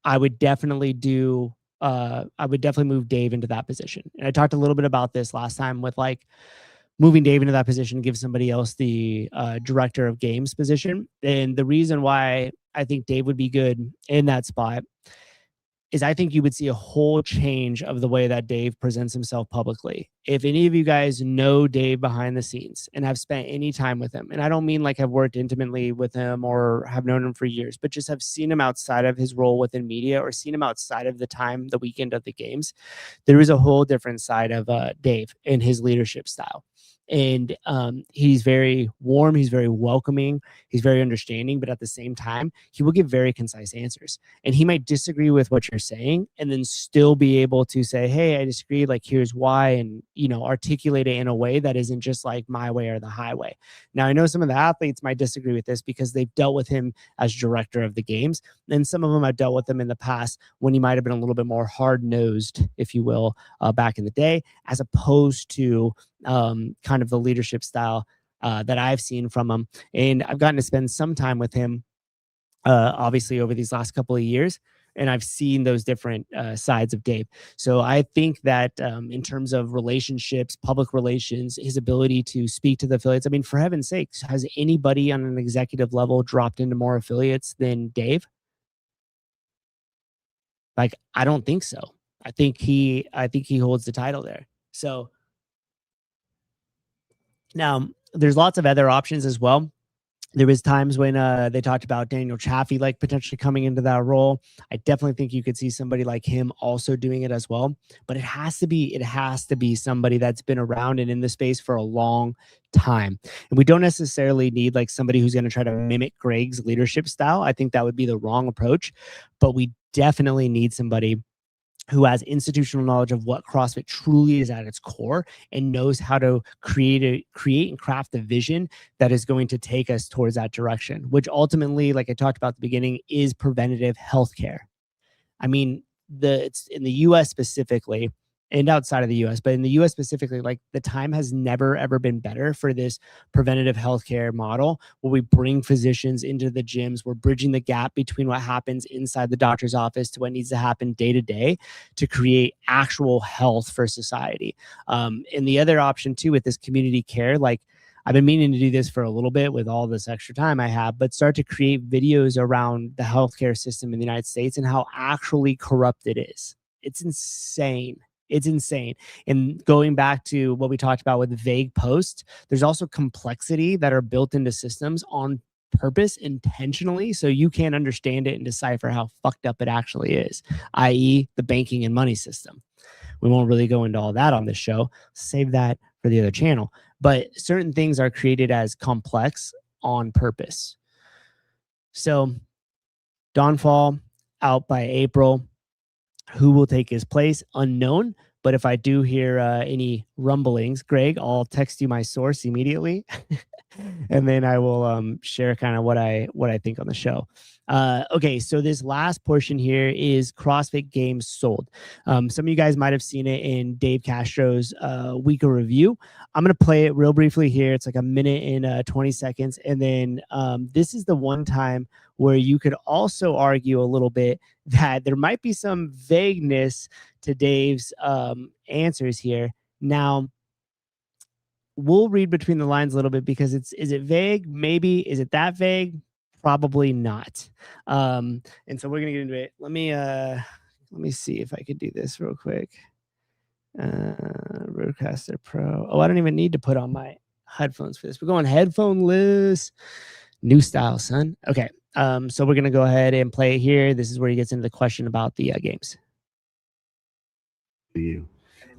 I would definitely move Dave into that position. And I talked a little bit about this last time with like moving Dave into that position, give somebody else the director of games position. And the reason why I think Dave would be good in that spot is I think you would see a whole change of the way that Dave presents himself publicly. If any of you guys know Dave behind the scenes and have spent any time with him, and I don't mean like have worked intimately with him or have known him for years, but just have seen him outside of his role within media or seen him outside of the weekend of the games, there is a whole different side of Dave and his leadership style. And he's very warm, he's very welcoming, he's very understanding, but at the same time, he will give very concise answers. And he might disagree with what you're saying and then still be able to say, hey, I disagree, like here's why, and articulate it in a way that isn't just like my way or the highway. Now, I know some of the athletes might disagree with this because they've dealt with him as director of the games, and some of them have dealt with him in the past when he might have been a little bit more hard-nosed, if you will, back in the day, as opposed to kind of the leadership style that I've seen from him. And I've gotten to spend some time with him, obviously, over these last couple of years. And I've seen those different sides of Dave. So I think that in terms of relationships, public relations, his ability to speak to the affiliates, I mean, for heaven's sakes, has anybody on an executive level dropped into more affiliates than Dave? Like, I don't think so. I think he holds the title there. So now there's lots of other options as well. There was times when they talked about Daniel Chaffee like potentially coming into that role. I definitely think you could see somebody like him also doing it as well. But it has to be somebody that's been around and in the space for a long time. And we don't necessarily need like somebody who's going to try to mimic Greg's leadership style. I think that would be the wrong approach. But we definitely need somebody who has institutional knowledge of what CrossFit truly is at its core and knows how to create and craft a vision that is going to take us towards that direction, which ultimately, like I talked about at the beginning, is preventative healthcare. I mean, it's in the US specifically and outside of the US, but in the US specifically, like the time has never, ever been better for this preventative healthcare model where we bring physicians into the gyms. We're bridging the gap between what happens inside the doctor's office to what needs to happen day to day to create actual health for society. And the other option too, with this community care, like I've been meaning to do this for a little bit with all this extra time I have, but start to create videos around the healthcare system in the United States and how actually corrupt it is. It's insane. It's insane. And going back to what we talked about with vague posts, there's also complexity that are built into systems on purpose intentionally so you can't understand it and decipher how fucked up it actually is, i.e. the banking and money system. We won't really go into all that on this show. Save that for the other channel. But certain things are created as complex on purpose. So Dawnfall out by April. Who will take his place? Unknown. But if I do hear any rumblings, Greg, I'll text you my source immediately. And then I will share kind of what I think on the show. Okay, so this last portion here is CrossFit Games sold. Some of you guys might have seen it in Dave Castro's week of review. I'm going to play it real briefly here. It's like a minute and 20 seconds. And then this is the one time where you could also argue a little bit that there might be some vagueness to Dave's answers here. Now, we'll read between the lines a little bit because is it vague? Maybe. Is it that vague? Probably not. And so we're gonna get into it. Let me see if I could do this real quick. Rodecaster Pro. Oh, I don't even need to put on my headphones for this. We're going headphone-less. New style, son. Okay. So we're gonna go ahead and play it here. This is where he gets into the question about the games. You.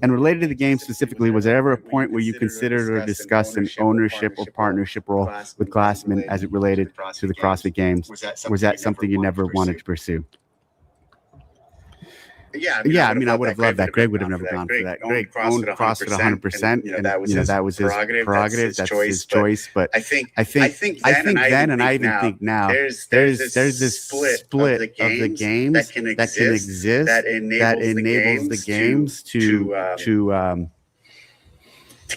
And related to the game specifically, was there ever a point where you considered or discussed an ownership or partnership role with Glassman as it related to the CrossFit Games? Was that something you never wanted to pursue? I mean, I would have loved that. Greg would have never gone for that. Greg owned CrossFit 100%, and that was his prerogative. That's his choice. But I think then, and I even think now, there's this split of the games that can exist that enables the games to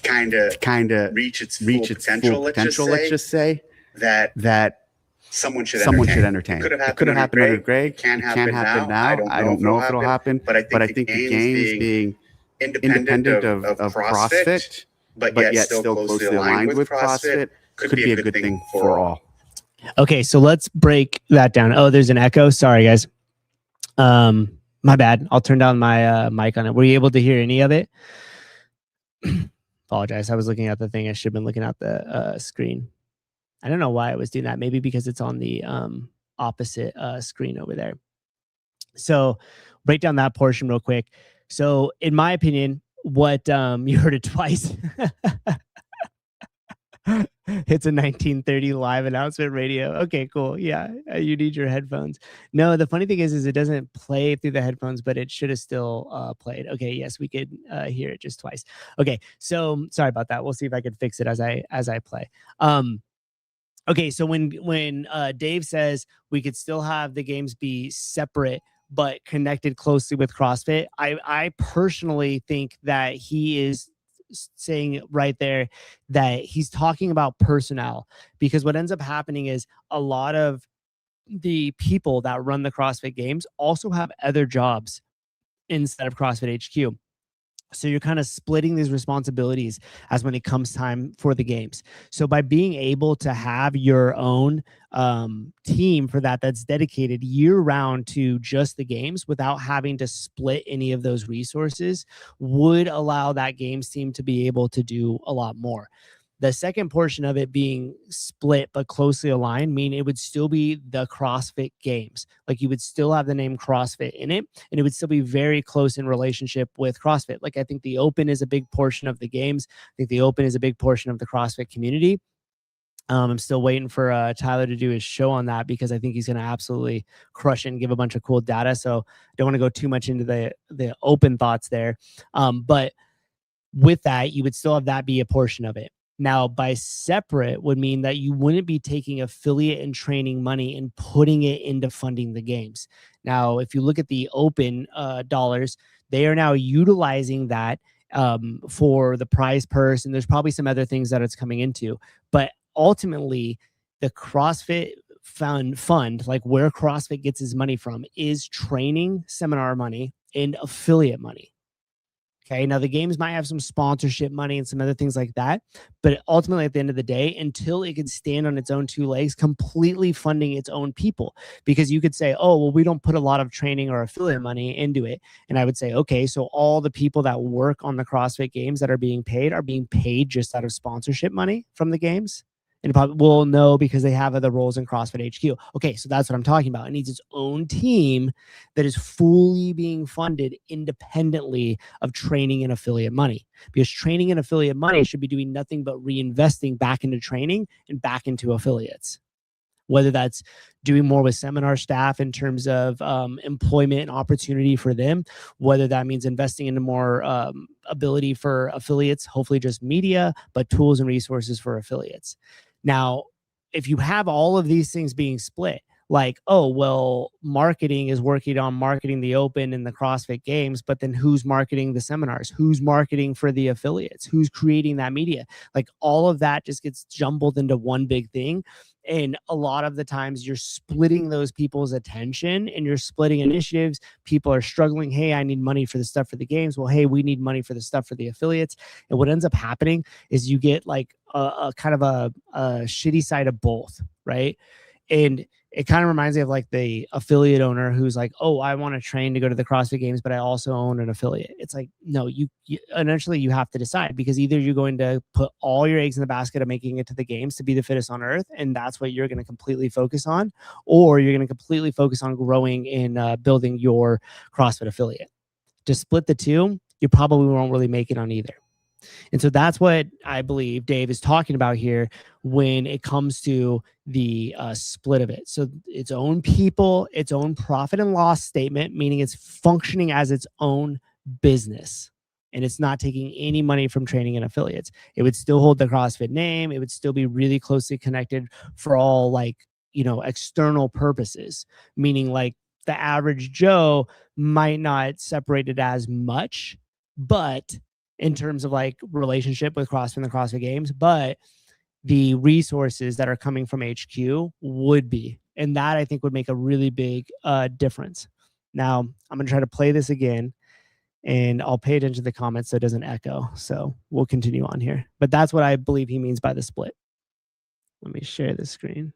kind of reach its full potential. Let's just say that. Someone should entertain. It could have happened under Greg. It can't happen now. I don't know if it'll happen. But I think the games being independent of CrossFit, but yet still closely aligned with CrossFit, could be a good thing for all. Okay, so let's break that down. Oh, there's an echo. Sorry, guys. My bad. I'll turn down my mic on it. Were you able to hear any of it? Apologize. I was looking at the thing. I should have been looking at the screen. I don't know why I was doing that. Maybe because it's on the opposite screen over there. So break down that portion real quick. So in my opinion, what you heard it twice. It's a 1930 live announcement radio. Okay, cool. Yeah, you need your headphones. No, the funny thing is it doesn't play through the headphones, but it should have still played. Okay, yes, we could hear it just twice. Okay, so sorry about that. We'll see if I can fix it as I play. Okay, so when Dave says we could still have the games be separate but connected closely with CrossFit, I personally think that he is saying right there that he's talking about personnel, because what ends up happening is a lot of the people that run the CrossFit Games also have other jobs inside of CrossFit HQ. So you're kind of splitting these responsibilities as when it comes time for the games. So by being able to have your own team for that's dedicated year round to just the games without having to split any of those resources would allow that games team to be able to do a lot more. The second portion of it being split but closely aligned, mean it would still be the CrossFit Games. Like you would still have the name CrossFit in it, and it would still be very close in relationship with CrossFit. Like I think the Open is a big portion of the games. I think the Open is a big portion of the CrossFit community. I'm still waiting for Tyler to do his show on that because I think he's going to absolutely crush it and give a bunch of cool data. So I don't want to go too much into the Open thoughts there. But with that, you would still have that be a portion of it. Now, by separate would mean that you wouldn't be taking affiliate and training money and putting it into funding the games. Now, if you look at the Open dollars, they are now utilizing that for the prize purse, and there's probably some other things that it's coming into. But ultimately, the CrossFit fund, like where CrossFit gets his money from, is training seminar money and affiliate money. Okay, now the games might have some sponsorship money and some other things like that, but ultimately at the end of the day, until it can stand on its own two legs, completely funding its own people, because you could say, oh, well, we don't put a lot of training or affiliate money into it. And I would say, okay, so all the people that work on the CrossFit Games that are being paid just out of sponsorship money from the games. And it probably will know because they have other roles in CrossFit HQ. Okay, so that's what I'm talking about. It needs its own team that is fully being funded independently of training and affiliate money, because training and affiliate money should be doing nothing but reinvesting back into training and back into affiliates. Whether that's doing more with seminar staff in terms of employment and opportunity for them, whether that means investing into more ability for affiliates, hopefully just media, but tools and resources for affiliates. Now, if you have all of these things being split, like, oh, well, marketing is working on marketing the Open and the CrossFit Games, but then who's marketing the seminars? Who's marketing for the affiliates? Who's creating that media? Like all of that just gets jumbled into one big thing. And a lot of the times you're splitting those people's attention and you're splitting initiatives. People are struggling. Hey, I need money for the stuff for the games. Well, hey, we need money for the stuff for the affiliates. And what ends up happening is you get like a kind of a shitty side of both, right? And it kind of reminds me of like the affiliate owner who's like, oh, I want to train to go to the CrossFit Games, but I also own an affiliate. It's like, no, you eventually you have to decide, because either you're going to put all your eggs in the basket of making it to the games to be the fittest on earth, and that's what you're going to completely focus on, or you're going to completely focus on growing and building your CrossFit affiliate. To split the two, you probably won't really make it on either. And so that's what I believe Dave is talking about here when it comes to the split of it. So its own people, its own profit and loss statement, meaning it's functioning as its own business. And it's not taking any money from training and affiliates. It would still hold the CrossFit name. It would still be really closely connected for all, like, you know, external purposes, meaning like the average Joe might not separate it as much, but in terms of like relationship with CrossFit and the CrossFit Games, but the resources that are coming from HQ would be, and that I think would make a really big difference. Now I'm going to try to play this again, and I'll pay attention to the comments so it doesn't echo. So we'll continue on here, but that's what I believe he means by the split. Let me share the screen.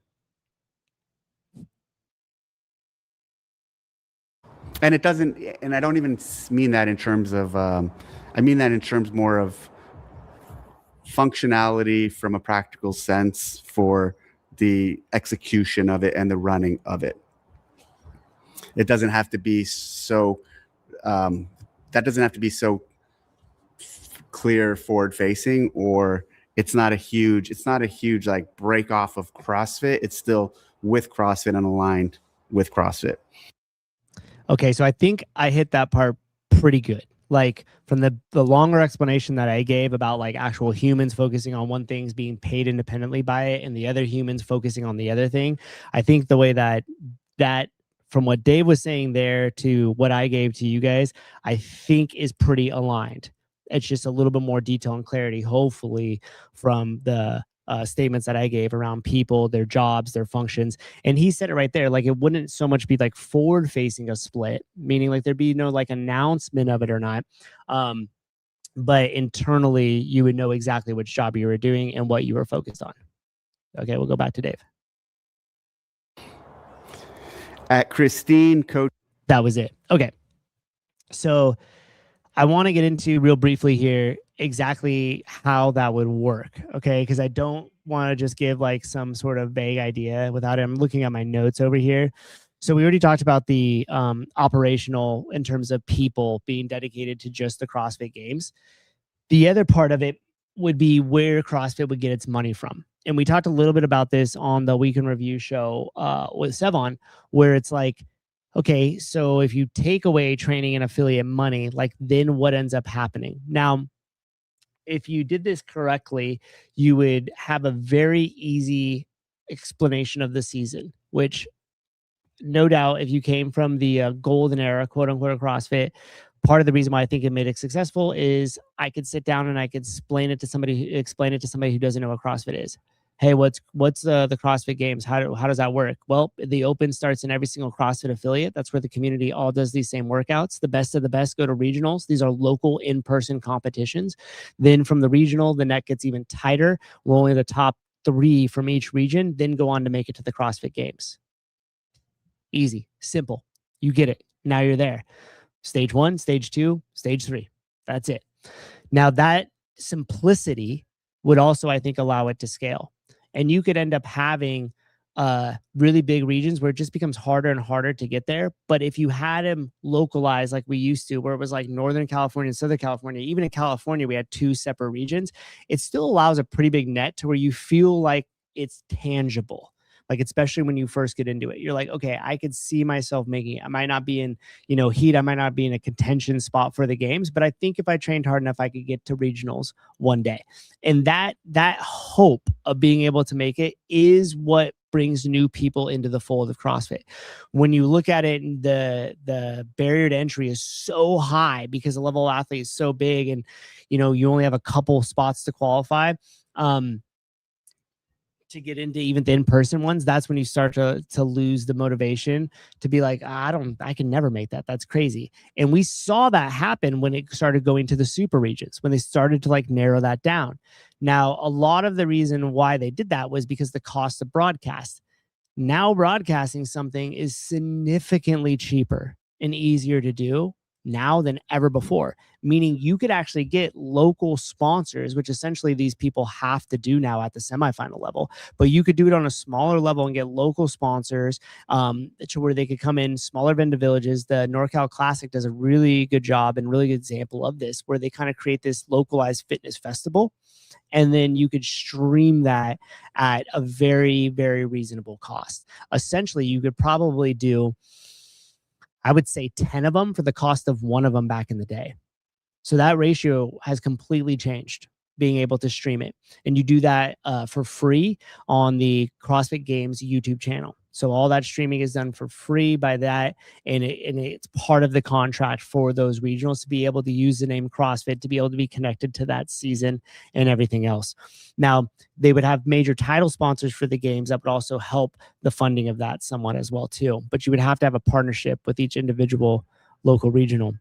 And it doesn't, and I don't even mean that in terms of, I mean that in terms more of functionality from a practical sense for the execution of it and the running of it. It doesn't have to be so, that doesn't have to be so clear forward facing, or it's not a huge like break off of CrossFit. It's still with CrossFit and aligned with CrossFit. Okay, so I think I hit that part pretty good. Like from the longer explanation that I gave about like actual humans focusing on one thing's being paid independently by it and the other humans focusing on the other thing. I think the way that from what Dave was saying there to what I gave to you guys, I think is pretty aligned. It's just a little bit more detail and clarity, hopefully, from the statements that I gave around people, their jobs, their functions. And he said it right there, like it wouldn't so much be like forward facing a split, meaning like there'd be no like announcement of it or not. But internally you would know exactly which job you were doing and what you were focused on. Okay, we'll go back to Dave. At Christine Coach. That was it. Okay. So I want to get into real briefly here exactly how that would work. Okay. Because I don't want to just give like some sort of vague idea without it. I'm looking at my notes over here. So we already talked about the operational in terms of people being dedicated to just the CrossFit Games. The other part of it would be where CrossFit would get its money from. And we talked a little bit about this on the Week in Review show with Sevon, where it's like, okay, so if you take away training and affiliate money, like then what ends up happening? Now, if you did this correctly, you would have a very easy explanation of the season, which no doubt if you came from the golden era, quote unquote, of CrossFit, part of the reason why I think it made it successful is I could sit down and I could explain it to somebody who doesn't know what CrossFit is. Hey, what's the CrossFit Games? How does that work? Well, the Open starts in every single CrossFit affiliate. That's where the community all does these same workouts. The best of the best go to regionals. These are local in-person competitions. Then from the regional, the net gets even tighter. We're only the top 3 from each region, then go on to make it to the CrossFit Games. Easy, simple. You get it. Now you're there. Stage 1, stage 2, stage 3. That's it. Now that simplicity would also, I think, allow it to scale. And you could end up having really big regions where it just becomes harder and harder to get there. But if you had them localized like we used to, where it was like Northern California and Southern California, even in California, we had 2 separate regions, it still allows a pretty big net to where you feel like it's tangible. Like, especially when you first get into it, you're like, okay, I could see myself making it. I might not be in, heat. I might not be in a contention spot for the games, but I think if I trained hard enough, I could get to regionals one day. And that hope of being able to make it is what brings new people into the fold of CrossFit. When you look at it, the barrier to entry is so high because the level of athlete is so big, and you only have a couple spots to qualify. To get into even the in-person ones, that's when you start to lose the motivation to be like, I can never make that. That's crazy. And we saw that happen when it started going to the super regions, when they started to like narrow that down. Now, a lot of the reason why they did that was because the cost of broadcast. Now broadcasting something is significantly cheaper and easier to do now than ever before, meaning you could actually get local sponsors, which essentially these people have to do now at the semifinal level, but you could do it on a smaller level and get local sponsors to where they could come in smaller vendor villages. The NorCal Classic does a really good job and really good example of this, where they kind of create this localized fitness festival. And then you could stream that at a very, very reasonable cost. Essentially, you could probably do, I would say, 10 of them for the cost of one of them back in the day. So that ratio has completely changed, being able to stream it. And you do that for free on the CrossFit Games YouTube channel. So all that streaming is done for free by that. And it's part of the contract for those regionals to be able to use the name CrossFit, to be able to be connected to that season and everything else. Now, they would have major title sponsors for the games that would also help the funding of that somewhat as well too. But you would have to have a partnership with each individual local regional.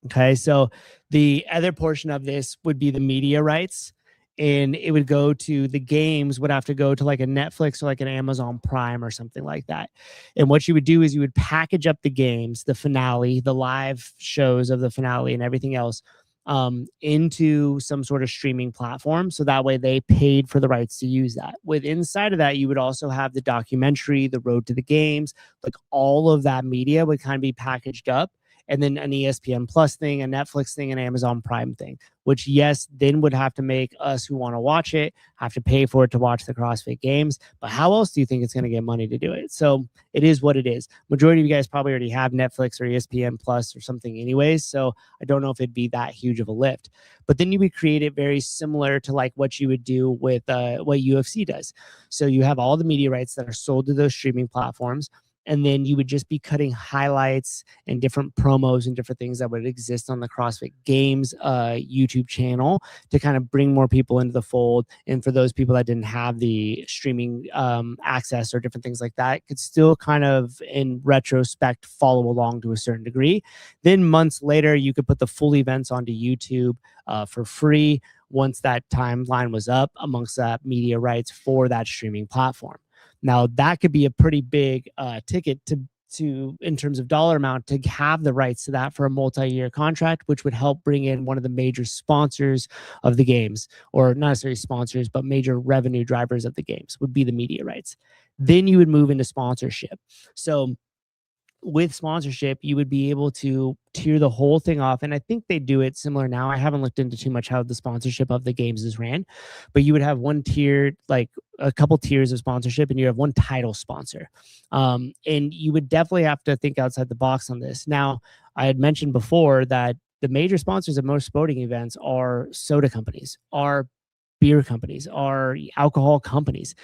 Okay, so the other portion of this would be the media rights, and it would go to the games, would have to go to like a Netflix or like an Amazon Prime or something like that. And what you would do is you would package up the games, the finale, the live shows of the finale and everything else into some sort of streaming platform. So that way they paid for the rights to use that. With inside of that, you would also have the documentary, the Road to the Games, like all of that media would kind of be packaged up. And then an ESPN Plus thing, a Netflix thing, an Amazon Prime thing, which, yes, then would have to make us who want to watch it have to pay for it to watch the CrossFit Games. But how else do you think it's going to get money to do it? So it is what it is. Majority of you guys probably already have Netflix or ESPN Plus or something anyways. So I don't know if it'd be that huge of a lift. But then you would create it very similar to like what you would do with what UFC does. So you have all the media rights that are sold to those streaming platforms. And then you would just be cutting highlights and different promos and different things that would exist on the CrossFit Games YouTube channel to kind of bring more people into the fold. And for those people that didn't have the streaming access or different things like that, could still kind of, in retrospect, follow along to a certain degree. Then months later, you could put the full events onto YouTube for free once that timeline was up amongst that media rights for that streaming platform. Now, that could be a pretty big ticket to in terms of dollar amount, to have the rights to that for a multi-year contract, which would help bring in one of the major sponsors of the games, or not necessarily sponsors, but major revenue drivers of the games would be the media rights. Then you would move into sponsorship. So with sponsorship, you would be able to tier the whole thing off. And I think they do it similar now. I haven't looked into too much how the sponsorship of the games is ran, but you would have one tier, like a couple tiers of sponsorship, and you have one title sponsor. And you would definitely have to think outside the box on this. Now, I had mentioned before that the major sponsors of most sporting events are soda companies, are beer companies, are alcohol companies.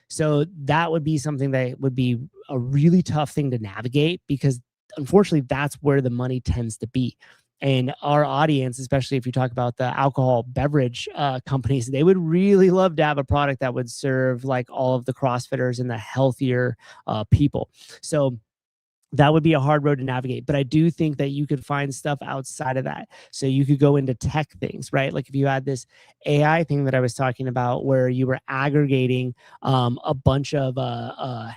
So that would be something that would be a really tough thing to navigate, because unfortunately that's where the money tends to be. And our audience, especially if you talk about the alcohol beverage companies, they would really love to have a product that would serve like all of the CrossFitters and the healthier people. So that would be a hard road to navigate. But I do think that you could find stuff outside of that. So you could go into tech things, right? Like if you had this AI thing that I was talking about, where you were aggregating a bunch of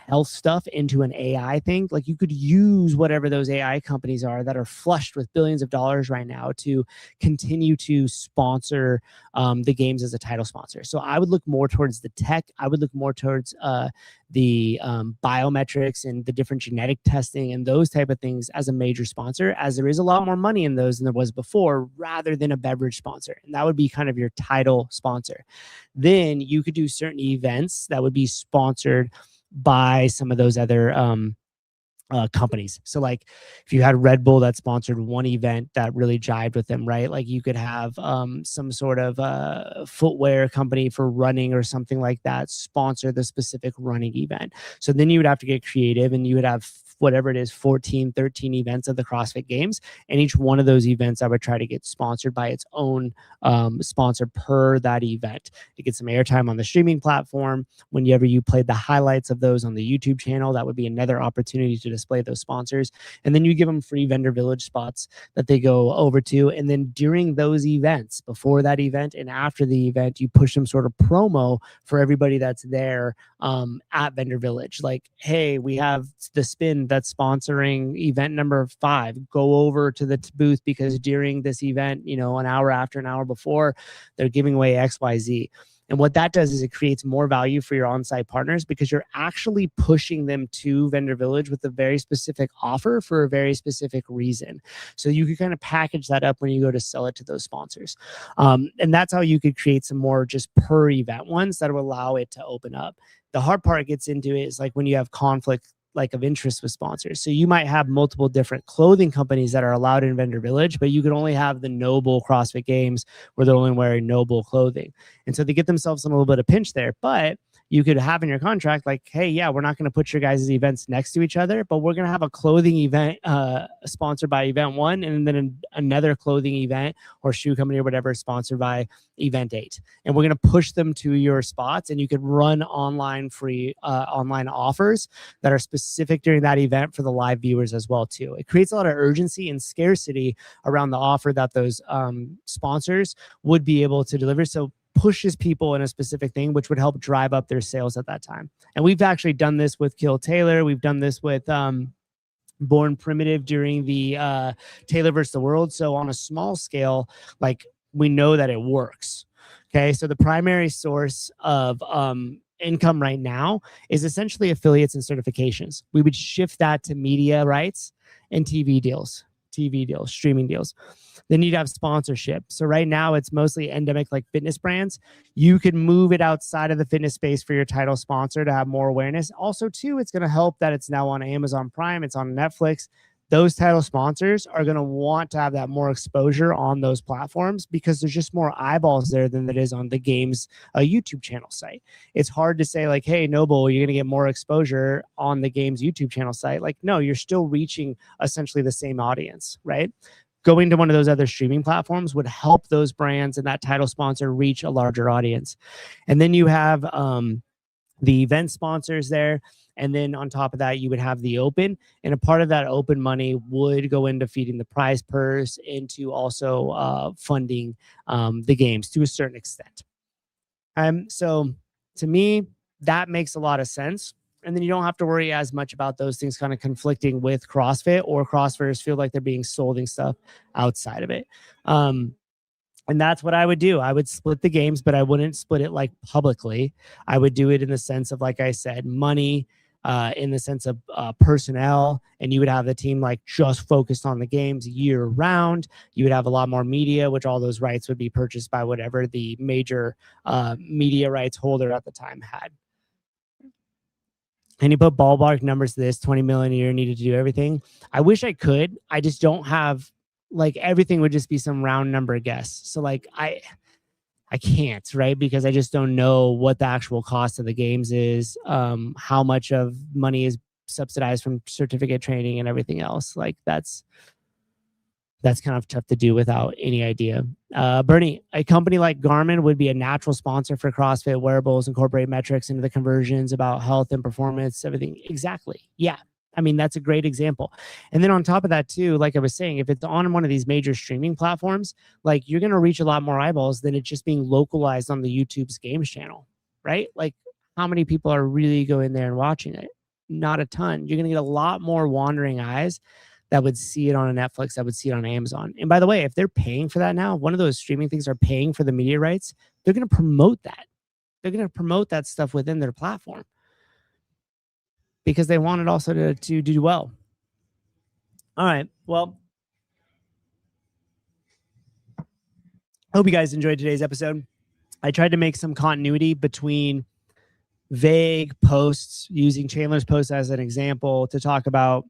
health stuff into an AI thing, like you could use whatever those AI companies are that are flushed with billions of dollars right now to continue to sponsor the games as a title sponsor. So I would look more towards the tech. I would look more towards the biometrics and the different genetic testing and those type of things as a major sponsor, as there is a lot more money in those than there was before, rather than a beverage sponsor. And that would be kind of your title sponsor. Then you could do certain events that would be sponsored by some of those other companies. So like if you had Red Bull that sponsored one event that really jived with them, right? Like you could have some sort of footwear company for running or something like that sponsor the specific running event. So then you would have to get creative, and you would have whatever it is, 14, 13 events of the CrossFit Games. And each one of those events, I would try to get sponsored by its own sponsor per that event to get some airtime on the streaming platform. Whenever you played the highlights of those on the YouTube channel, that would be another opportunity to display those sponsors. And then you give them free vendor village spots that they go over to. And then during those events, before that event and after the event, you push some sort of promo for everybody that's there at Vendor Village. Like, hey, we have the spin that's sponsoring event number 5. Go over to the booth, because during this event, you know, an hour after, an hour before, they're giving away XYZ. And what that does is it creates more value for your on-site partners, because you're actually pushing them to Vendor Village with a very specific offer for a very specific reason. So you can kind of package that up when you go to sell it to those sponsors. And that's how you could create some more just per event ones that will allow it to open up. The hard part gets into it is like when you have conflict like of interest with sponsors. So you might have multiple different clothing companies that are allowed in Vendor Village, but you can only have the Noble CrossFit Games where they're only wearing Noble clothing. And so they get themselves in a little bit of pinch there. But you could have in your contract like, hey, yeah, we're not going to put your guys' events next to each other, but we're going to have a clothing event sponsored by event 1, and then another clothing event or shoe company or whatever sponsored by event 8. And we're going to push them to your spots, and you could run online free online offers that are specific during that event for the live viewers as well too. It creates a lot of urgency and scarcity around the offer that those sponsors would be able to deliver. So pushes people in a specific thing, which would help drive up their sales at that time. And we've actually done this with Kill Taylor. We've done this with Born Primitive during the Taylor versus the World. So on a small scale, like we know that it works. Okay. So the primary source of income right now is essentially affiliates and certifications. We would shift that to media rights and TV deals, streaming deals. Then you'd have sponsorship. So right now it's mostly endemic like fitness brands. You could move it outside of the fitness space for your title sponsor to have more awareness. Also too, it's going to help that it's now on Amazon Prime, it's on Netflix. Those title sponsors are going to want to have that more exposure on those platforms, because there's just more eyeballs there than there is on the game's YouTube channel site. It's hard to say like, hey, Noble, you're going to get more exposure on the game's YouTube channel site. Like, no, you're still reaching essentially the same audience, right? Going to one of those other streaming platforms would help those brands and that title sponsor reach a larger audience. And then you have the event sponsors there. And then on top of that, you would have the open, and a part of that open money would go into feeding the prize purse, into also funding the games to a certain extent. So to me, that makes a lot of sense. And then you don't have to worry as much about those things kind of conflicting with CrossFit, or CrossFitters feel like they're being sold and stuff outside of it. And that's what I would do. I would split the games, but I wouldn't split it like publicly. I would do it in the sense of, like I said, money, in the sense of personnel, and you would have the team like just focused on the games year round. You would have a lot more media, which all those rights would be purchased by whatever the major media rights holder at the time had. And you put ballpark numbers to this, 20 million a year needed to do everything. I wish I could. I just don't have, like, everything would just be some round number guess. So like I can't, right? Because I just don't know what the actual cost of the games is, how much of money is subsidized from certificate training and everything else. Like that's kind of tough to do without any idea. Bernie, a company like Garmin would be a natural sponsor for CrossFit wearables, incorporate metrics into the conversions about health and performance, everything. Exactly. Yeah. I mean, that's a great example. And then on top of that too, like I was saying, if it's on one of these major streaming platforms, like you're going to reach a lot more eyeballs than it just being localized on the YouTube's games channel, right? Like how many people are really going there and watching it? Not a ton. You're going to get a lot more wandering eyes that would see it on a Netflix, that would see it on Amazon. And by the way, if they're paying for that now, one of those streaming things are paying for the media rights, they're going to promote that. They're going to promote that stuff within their platform because they want it also to do well. All right. Well, hope you guys enjoyed today's episode. I tried to make some continuity between vague posts, using Chandler's post as an example to talk about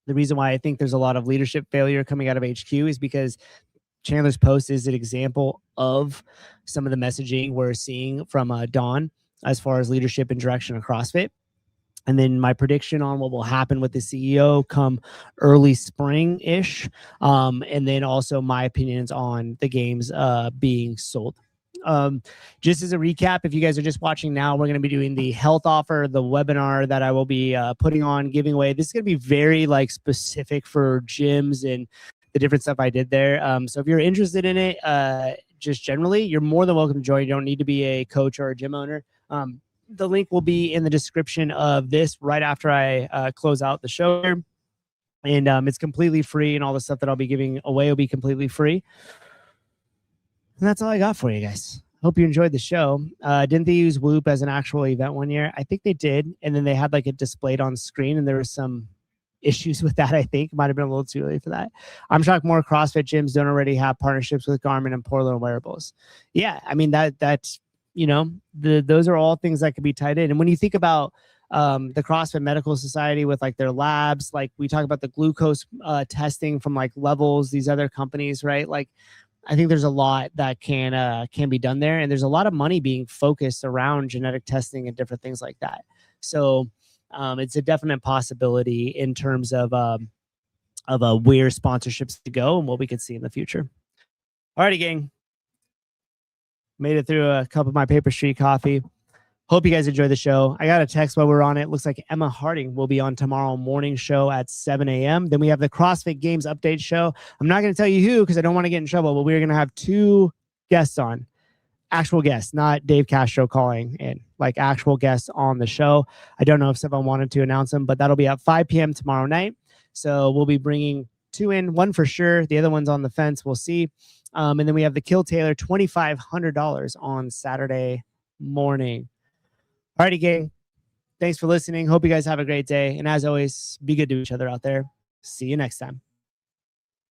the reason why I think there's a lot of leadership failure coming out of HQ is because Chandler's post is an example of some of the messaging we're seeing from Don as far as leadership and direction of CrossFit. And then my prediction on what will happen with the CEO come early spring-ish. And then also my opinions on the games being sold. Just as a recap, if you guys are just watching now, we're going to be doing the health offer, the webinar that I will be putting on, giving away. This is going to be very like specific for gyms and the different stuff I did there. So if you're interested in it, just generally, you're more than welcome to join. You don't need to be a coach or a gym owner. The link will be in the description of this right after I close out the show. And it's completely free, and all the stuff that I'll be giving away will be completely free. And that's all I got for you guys. Hope you enjoyed the show. Didn't they use Whoop as an actual event one year? I think they did. And then they had like it displayed on screen, and there was some issues with that. I think might have been a little too early for that. I'm shocked more CrossFit gyms don't already have partnerships with Garmin and Portland wearables. Yeah, I mean that's, you know, those are all things that could be tied in. And when you think about the CrossFit Medical Society with like their labs, like we talk about the glucose testing from like Levels, these other companies, right? Like I think there's a lot that can be done there, and there's a lot of money being focused around genetic testing and different things like that. So it's a definite possibility in terms of where sponsorships to go and what we could see in the future. Alrighty, gang. Made it through a cup of my Paper Street coffee. Hope you guys enjoyed the show. I got a text while we were on it. Looks like Emma Harding will be on tomorrow morning show at 7 a.m. Then we have the CrossFit Games update show. I'm not going to tell you who because I don't want to get in trouble, but we're going to have 2 guests on. Actual guests, not Dave Castro calling in, like actual guests on the show. I don't know if someone wanted to announce them, but that'll be at 5 p.m. tomorrow night. So we'll be bringing 2 in, one for sure. The other one's on the fence. We'll see. And then we have the Kill Taylor, $2,500 on Saturday morning. Alrighty, gang. Thanks for listening. Hope you guys have a great day. And as always, be good to each other out there. See you next time.